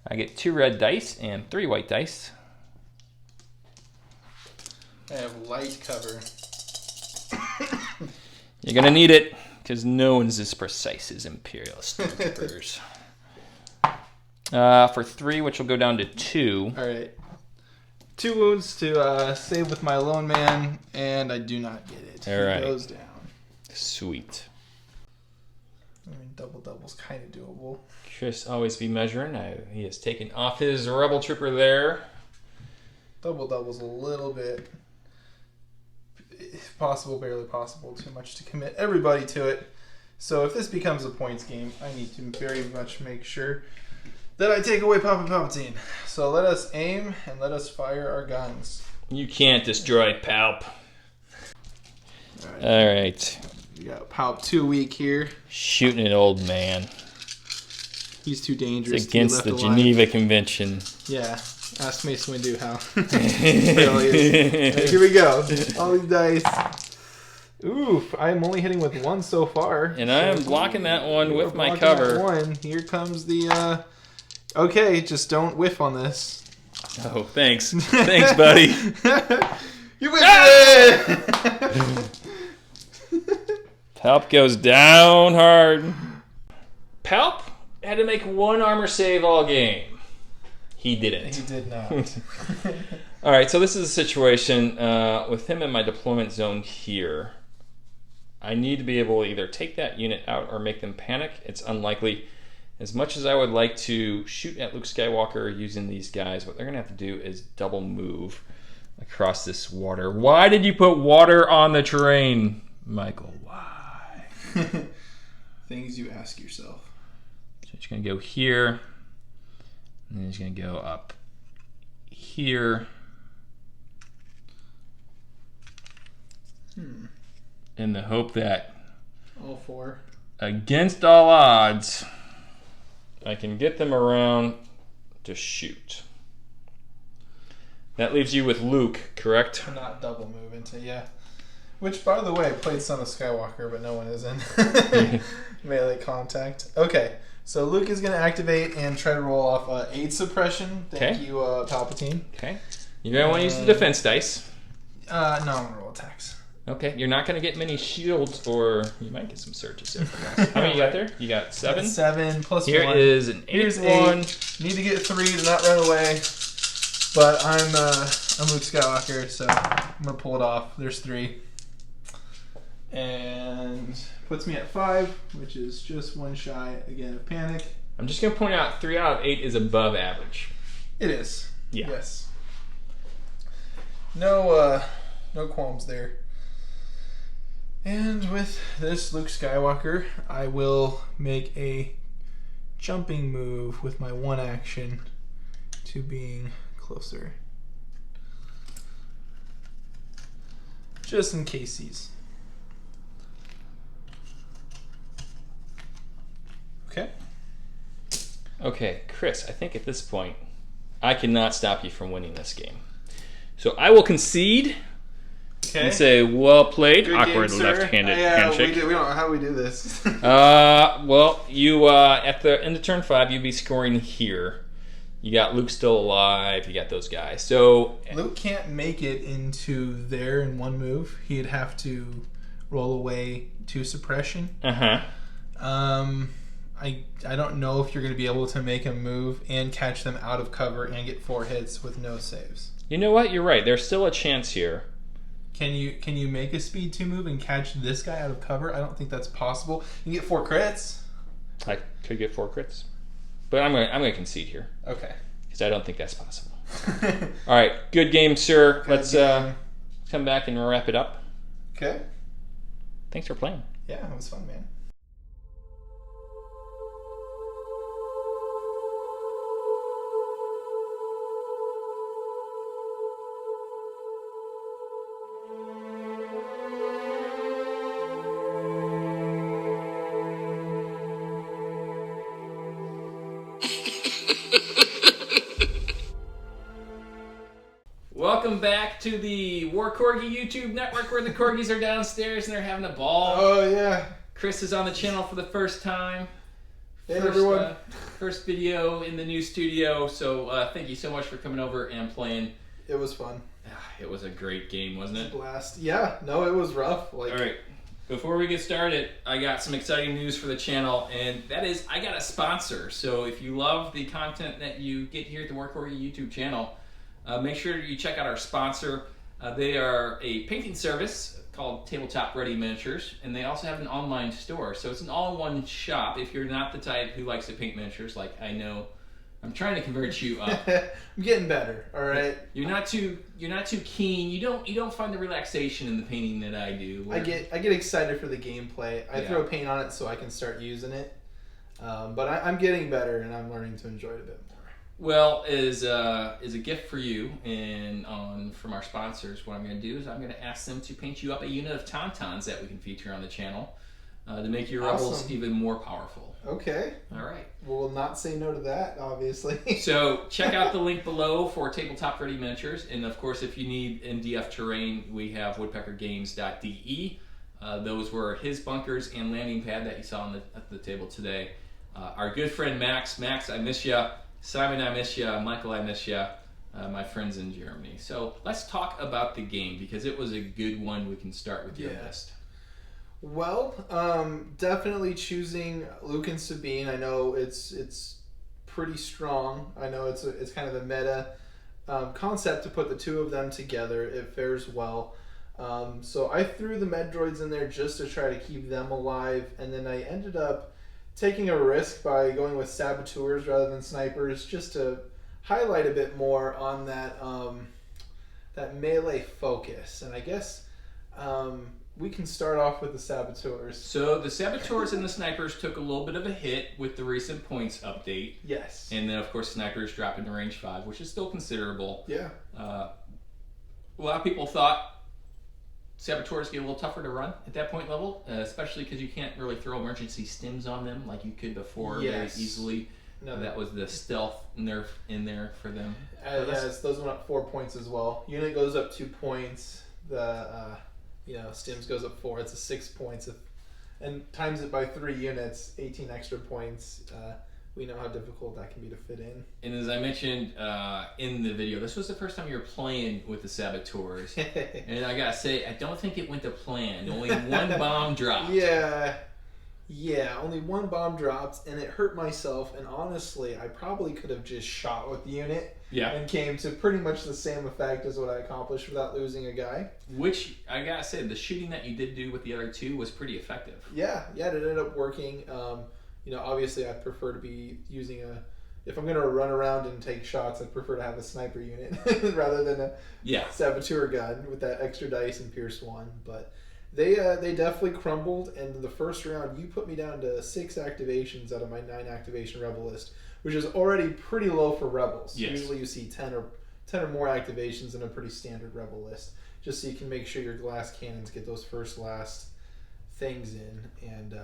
I get 2 red dice and 3 white dice. I have light cover. You're going to need it, because no one's as precise as Imperial Stormtroopers. For 3, which will go down to 2. All right. 2 wounds to save with my lone man, and I do not get it. All right. He goes down. Sweet. I mean, double's kind of doable. Chris always be measuring. He has taken off his rebel trooper there. Double's a little bit, if possible, barely possible, too much to commit everybody to it. So if this becomes a points game, I need to very much make sure that I take away Palpatine. So let us aim and let us fire our guns. You can't destroy Palp. All right. All right. We got Palp 2 weak here. Shooting an old man. He's too dangerous. It's against to the be left alive. Geneva Convention. Yeah. Ask Mace Windu how. Right, here we go. All these dice. Oof, I'm only hitting with 1 so far. And I am blocking that one with my Blocking cover. that one. Here comes the, okay, just don't whiff on this. Oh, thanks. Thanks, buddy. You whiffed it! Palp goes down hard. Palp had to make 1 armor save all game. He didn't. He did not. All right, so this is a situation with him in my deployment zone here. I need to be able to either take that unit out or make them panic. It's unlikely. As much as I would like to shoot at Luke Skywalker using these guys, what they're going to have to do is double move. across this water. Why did you put water on the terrain, Michael? Why? Things you ask yourself. So it's going to go here, and then it's going to go up here. In the hope that All 4. against all odds, I can get them around to shoot. That leaves you with Luke, correct? To not double move into, yeah. Which, by the way, I played Son of Skywalker, but no one is in melee contact. Okay, so Luke is going to activate and try to roll off 8 suppression. Thank you, Palpatine. Okay. You're going to want to use the defense dice. No, I'm going to roll attacks. Okay, you're not going to get many shields, or you might get some surges. How many you got there? You got 7? 7 plus Here 1. is an 8. Here's 8. Need to get 3 to not run away. But I'm Luke Skywalker, so I'm going to pull it off. There's 3. And puts me at 5, which is just 1 shy, again, of panic. I'm just going to point out 3 out of 8 is above average. It is. Yeah. Yes. No qualms there. And with this Luke Skywalker, I will make a jumping move with my 1 action to being closer. Just in case he's. Okay. Okay, Chris, I think at this point, I cannot stop you from winning this game. So I will concede and say, well played. Good awkward game, left-handed yeah, handshake. We don't know how we do this. Well, you at the end of turn 5, you'd be scoring here. You got Luke still alive. You got those guys. So Luke can't make it into there in 1 move. He'd have to roll away 2 suppression. I don't know if you're going to be able to make a move and catch them out of cover and get 4 hits with no saves. You know what? You're right. There's still a chance here. Can you make a speed 2 move and catch this guy out of cover? I don't think that's possible. You can get 4 crits. I could get 4 crits, but I'm gonna concede here. Okay. Because I don't think that's possible. All right, good game, sir. Let's come back and wrap it up. Okay. Thanks for playing. Yeah, it was fun, man. Welcome back to the War Corgi YouTube network where the corgis are downstairs and they're having a ball. Oh, yeah. Chris is on the channel for the first time. Hey, everyone. First video in the new studio, so thank you so much for coming over and playing. It was fun. It was a great game, wasn't it? Blast. Yeah, no, it was rough. All right. Before we get started, I got some exciting news for the channel, and that is I got a sponsor. So if you love the content that you get here at the War Corgi YouTube channel, make sure you check out our sponsor. They are a painting service called Tabletop Ready Miniatures, and they also have an online store. So it's an all-in-one shop if you're not the type who likes to paint miniatures like I know. I'm trying to convert you up. I'm getting better, all right? You're not too keen. You don't find the relaxation in the painting that I do. I get excited for the gameplay. I throw paint on it so I can start using it. But I'm getting better, and I'm learning to enjoy it a bit more. Well, as a gift for you and from our sponsors, what I'm going to do is I'm going to ask them to paint you up a unit of Tauntauns that we can feature on the channel to make your rebels even more powerful. Okay. All right. We'll not say no to that, obviously. So check out the link below for Tabletop Ready Miniatures, and of course, if you need MDF terrain, we have woodpeckergames.de. Those were his bunkers and landing pad that you saw at the table today. Our good friend Max, I miss ya. Simon, I miss ya. Michael, I miss ya. My friends in Germany. So let's talk about the game because it was a good one. We can start with your list. Well, definitely choosing Luke and Sabine. I know it's pretty strong. I know it's kind of a meta concept to put the 2 of them together. It fares well. So I threw the med droids in there just to try to keep them alive, and then I ended up taking a risk by going with saboteurs rather than snipers, just to highlight a bit more on that that melee focus. And I guess we can start off with the saboteurs. So the saboteurs and the snipers took a little bit of a hit with the recent points update. Yes. And then, of course, snipers dropped into range 5, which is still considerable. Yeah. A lot of people thought saboteurs get a little tougher to run at that point level, especially because you can't really throw emergency stims on them like you could before very easily. No, that was the stealth nerf in there for them. Yes, those went up 4 points as well. Unit goes up 2 points. The stims goes up 4. It's a 6 points. And times it by 3 units, 18 extra points. We know how difficult that can be to fit in. And as I mentioned in the video, this was the first time you were playing with the saboteurs. And I gotta say, I don't think it went to plan. Only one bomb dropped. Yeah, only 1 bomb dropped, and it hurt myself. And honestly, I probably could have just shot with the unit and came to pretty much the same effect as what I accomplished without losing a guy. Which, I gotta say, the shooting that you did do with the other 2 was pretty effective. Yeah, it ended up working. Obviously, I'd prefer to be using if I'm going to run around and take shots, I'd prefer to have a sniper unit rather than a saboteur gun with that extra dice and Pierce 1. But they definitely crumbled, and in the first round, you put me down to 6 activations out of my 9 activation rebel list, which is already pretty low for rebels. Yes. Usually you see 10 or more activations in a pretty standard rebel list, just so you can make sure your glass cannons get those last things in. And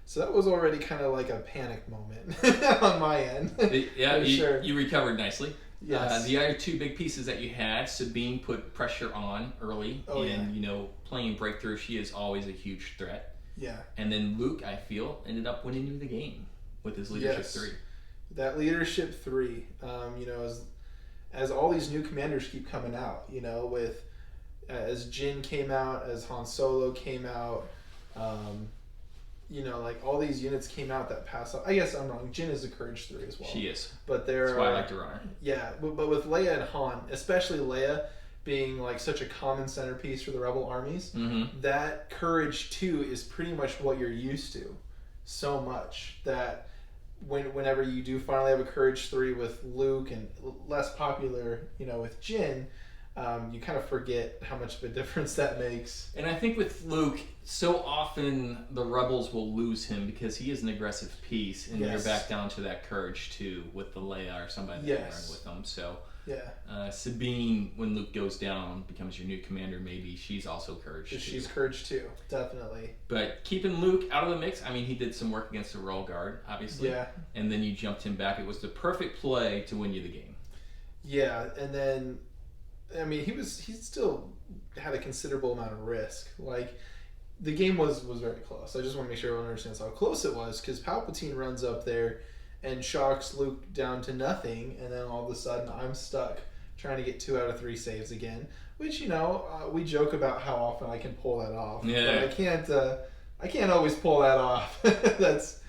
so that was already kind of like a panic moment on my end. You recovered nicely. Yes. The other 2 big pieces that you had, Sabine put pressure on early, playing breakthrough, she is always a huge threat. Yeah. And then Luke, I feel, ended up winning you the game with his leadership 3. That leadership 3, as all these new commanders keep coming out, with as Jin came out, as Han Solo came out. All these units came out that pass up. I guess I'm wrong. Jin is a Courage 3 as well. She is. But that's why I like to run her. Yeah, but with Leia and Han, especially Leia being like such a common centerpiece for the Rebel armies, that Courage 2 is pretty much what you're used to so much that whenever you do finally have a Courage 3 with Luke and less popular, with Jin, you kind of forget how much of a difference that makes. And I think with Luke, so often the Rebels will lose him because he is an aggressive piece, and you're back down to that Courage 2 with the Leia or somebody that can run with them. So Sabine, when Luke goes down, becomes your new commander. Maybe she's also Courage 2. She's Courage 2, definitely. But keeping Luke out of the mix, I mean, he did some work against the Royal Guard, obviously. Yeah. And then you jumped him back. It was the perfect play to win you the game. Yeah, and then he still had a considerable amount of risk. Like, the game was very close. I just want to make sure everyone understands how close it was, because Palpatine runs up there and shocks Luke down to nothing, and then all of a sudden I'm stuck trying to get 2 out of 3 saves again, which, we joke about how often I can pull that off. Yeah. But I can't always pull that off. That's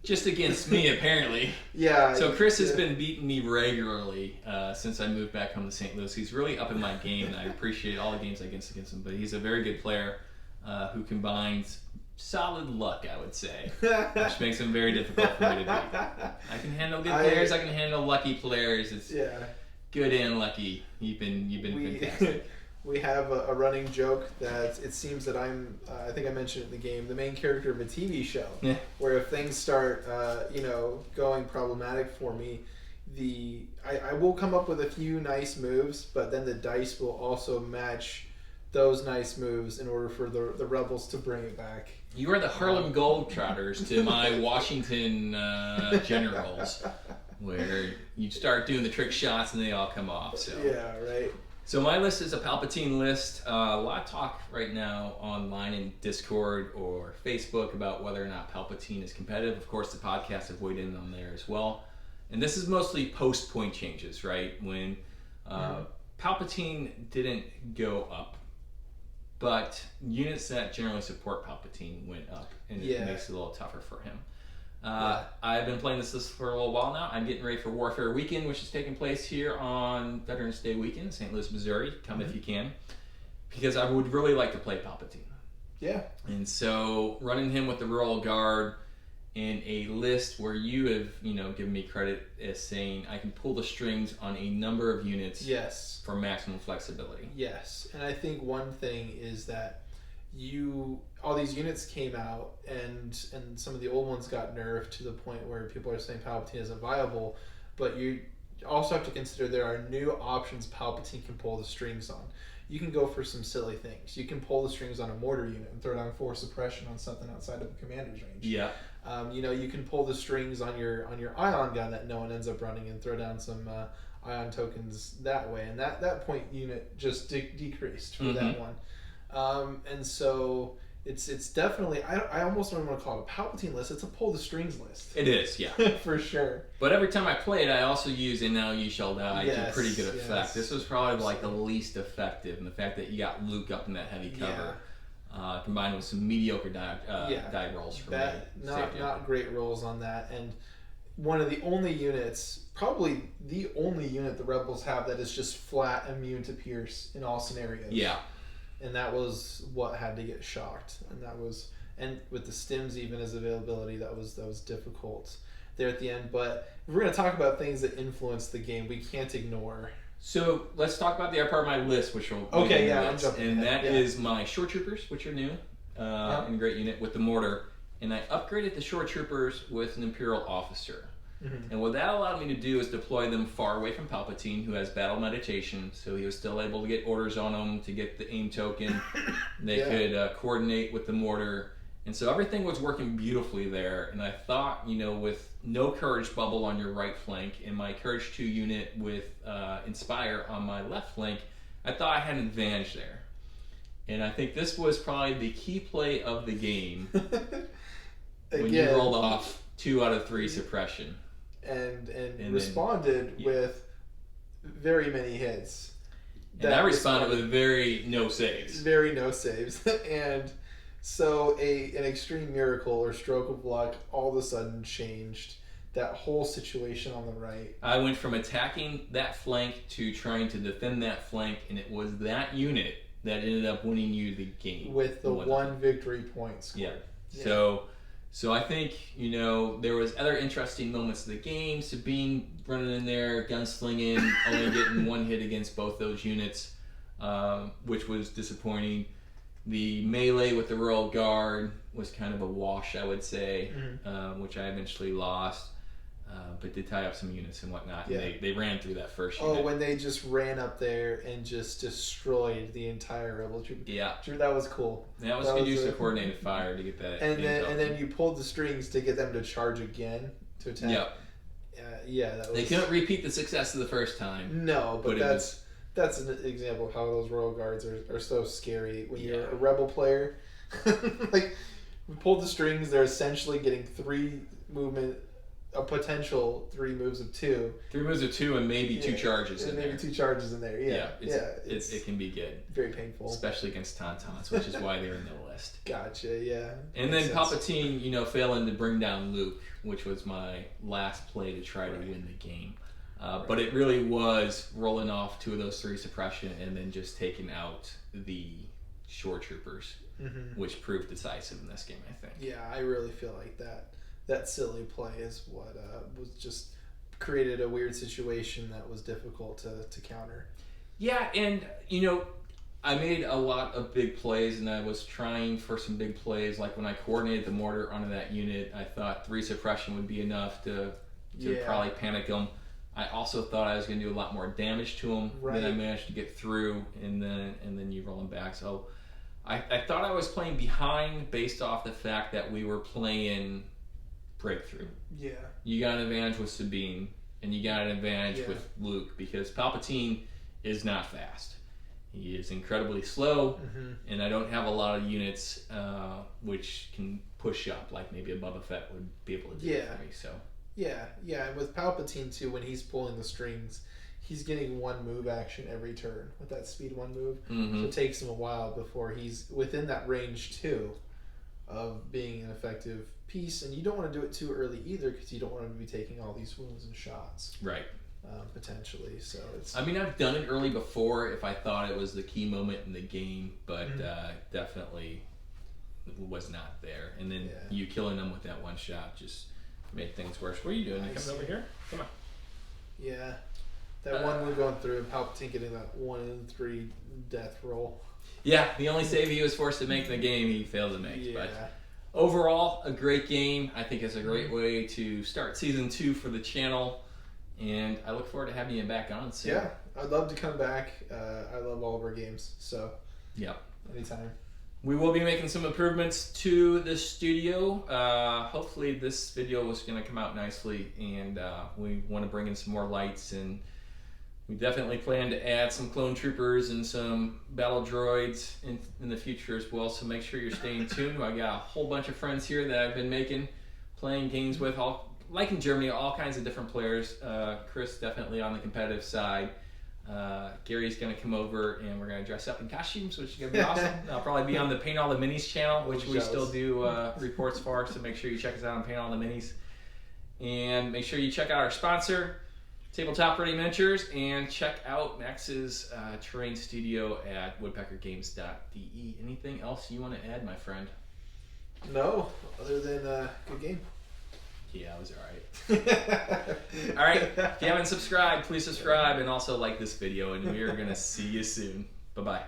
just against me, apparently. Yeah. So Chris has been beating me regularly since I moved back home to St. Louis. He's really up in my game, and I appreciate all the games I get against him. But he's a very good player who combines solid luck, I would say, which makes him very difficult for me to beat. I can handle good players. I can handle lucky players. It's good and lucky. You've been fantastic. We have a running joke that it seems that I'm, I think I mentioned it in the game, the main character of a TV show. Yeah. Where if things start, going problematic for me, I will come up with a few nice moves, but then the dice will also match those nice moves in order for the Rebels to bring it back. You are the Harlem Globetrotters to my Washington Generals, where you start doing the trick shots and they all come off. So yeah, right. So my list is a Palpatine list. A lot of talk right now online in Discord or Facebook about whether or not Palpatine is competitive. Of course, the podcast have weighed in on there as well. And this is mostly post-point changes, right? When Palpatine didn't go up, but units that generally support Palpatine went up, and it makes it a little tougher for him. I've been playing this list for a little while now. I'm getting ready for Warfare Weekend, which is taking place here on Veterans Day weekend, St. Louis, Missouri. Come if you can, because I would really like to play Palpatine. Yeah. And so running him with the Royal Guard in a list where you have, given me credit as saying I can pull the strings on a number of units Yes. for maximum flexibility. Yes. And I think one thing is that all these units came out and some of the old ones got nerfed to the point where people are saying Palpatine isn't viable, but you also have to consider there are new options Palpatine can pull the strings on. You can go for some silly things. You can pull the strings on a mortar unit and throw down force suppression on something outside of the commander's range. Yeah. You can pull the strings on your ion gun that no one ends up running and throw down some ion tokens that way. And that point unit just decreased for that one. And so it's definitely, I almost don't want to call it a Palpatine list. It's a pull the strings list. It is, yeah. For sure. But every time I play it, I also use "And Now You Shall Die" to pretty good effect. Yes. This was probably like the least effective, and the fact that you got Luke up in that heavy cover, combined with some mediocre die rolls for me. Not great rolls on that, and one of the only units, probably the only unit the Rebels have that is just flat immune to pierce in all scenarios. Yeah. And that was what had to get shocked, and with the stims even as availability, that was difficult there at the end. But if we're going to talk about things that influence the game, we can't ignore. So let's talk about the other part of my list, which will I'm jumping and ahead. that is my short troopers, which are new, and a great unit with the mortar, and I upgraded the short troopers with an Imperial officer. Mm-hmm. And what that allowed me to do is deploy them far away from Palpatine, who has battle meditation, so he was still able to get orders on them to get the aim token. They could coordinate with the mortar, and so everything was working beautifully there. And I thought, with no courage bubble on your right flank and my courage 2 unit with Inspire on my left flank, I thought I had an advantage there. And I think this was probably the key play of the game when you rolled off 2 out of 3 suppression. And responded with very many hits. And I responded with very no saves. Very no saves. And so an extreme miracle or stroke of luck all of a sudden changed that whole situation on the right. I went from attacking that flank to trying to defend that flank, and it was that unit that ended up winning you the game. With the one victory point scored. Yeah. So I think, there was other interesting moments of the game. Sabine running in there, gunslinging, only getting 1 hit against both those units, which was disappointing. The melee with the Royal Guard was kind of a wash, I would say, which I eventually lost. But did tie up some units and whatnot. Yeah. And they ran through that first unit. Oh, when they just ran up there and just destroyed the entire Rebel troop. Yeah. That was cool. That was good use of coordinated fire to get that. And then you pulled the strings to get them to charge again to attack. Yep. That was... They couldn't repeat the success of the first time. No, but that's an example of how those Royal Guards are so scary when you're a Rebel player. Like, we pulled the strings, they're essentially getting 3 movement... a potential 3 moves of 2. 3 moves of 2 and maybe 2 charges in there. Maybe 2 charges in there, it can be good. Very painful. Especially against Tauntauns, which is why they're in the list. Gotcha, yeah. And then Palpatine, failing to bring down Luke, which was my last play to try to win the game. But it really was rolling off 2 of those 3 suppression and then just taking out the shore troopers, which proved decisive in this game, I think. Yeah, I really feel like that silly play is what was just created a weird situation that was difficult to counter. Yeah, and I made a lot of big plays, and I was trying for some big plays. Like when I coordinated the mortar onto that unit, I thought 3 suppression would be enough to probably panic them. I also thought I was going to do a lot more damage to them than I managed to get through, and then you roll them back. So I thought I was playing behind based off the fact that we were playing breakthrough. Yeah. You got an advantage with Sabine, and you got an advantage with Luke, because Palpatine is not fast. He is incredibly slow, and I don't have a lot of units which can push up like maybe a Boba Fett would be able to do for me. So. Yeah, and with Palpatine too, when he's pulling the strings, he's getting 1 move action every turn with that speed 1 move. So it takes him a while before he's within that range too of being an effective piece, and you don't want to do it too early either, because you don't want to be taking all these wounds and shots. Right. Potentially. So it's... I mean, I've done it early before if I thought it was the key moment in the game, but definitely was not there, and then Yeah. you killing them with that one shot just made things worse. What are you doing? You coming over here? Come on. Yeah. That one we're going through, and Palpatine getting that 1 in 3 death roll. Yeah, the only save he was forced to make in the game, he failed to make. Yeah. But overall, a great game. I think it's a great way to start season 2 for the channel, and I look forward to having you back on soon. Yeah, I'd love to come back. I love all of our games, so Yep. anytime. We will be making some improvements to the studio. Hopefully this video was going to come out nicely, and we want to bring in some more lights, and we definitely plan to add some clone troopers and some battle droids in the future as well, so make sure you're staying tuned. I got a whole bunch of friends here that I've been playing games with, like in Germany, all kinds of different players. Chris definitely on the competitive side. Gary's going to come over and we're going to dress up in costumes, which is going to be awesome. I'll probably be on the Paint All the Minis channel, which we still do reports for, so make sure you check us out on Paint All the Minis. And make sure you check out our sponsor, Tabletop Ready Miniatures, and check out Max's terrain studio at woodpeckergames.de. Anything else you want to add, my friend? No, other than good game. Yeah, it was alright. Alright, if you haven't subscribed, please subscribe and also like this video, and we are going to see you soon. Bye-bye.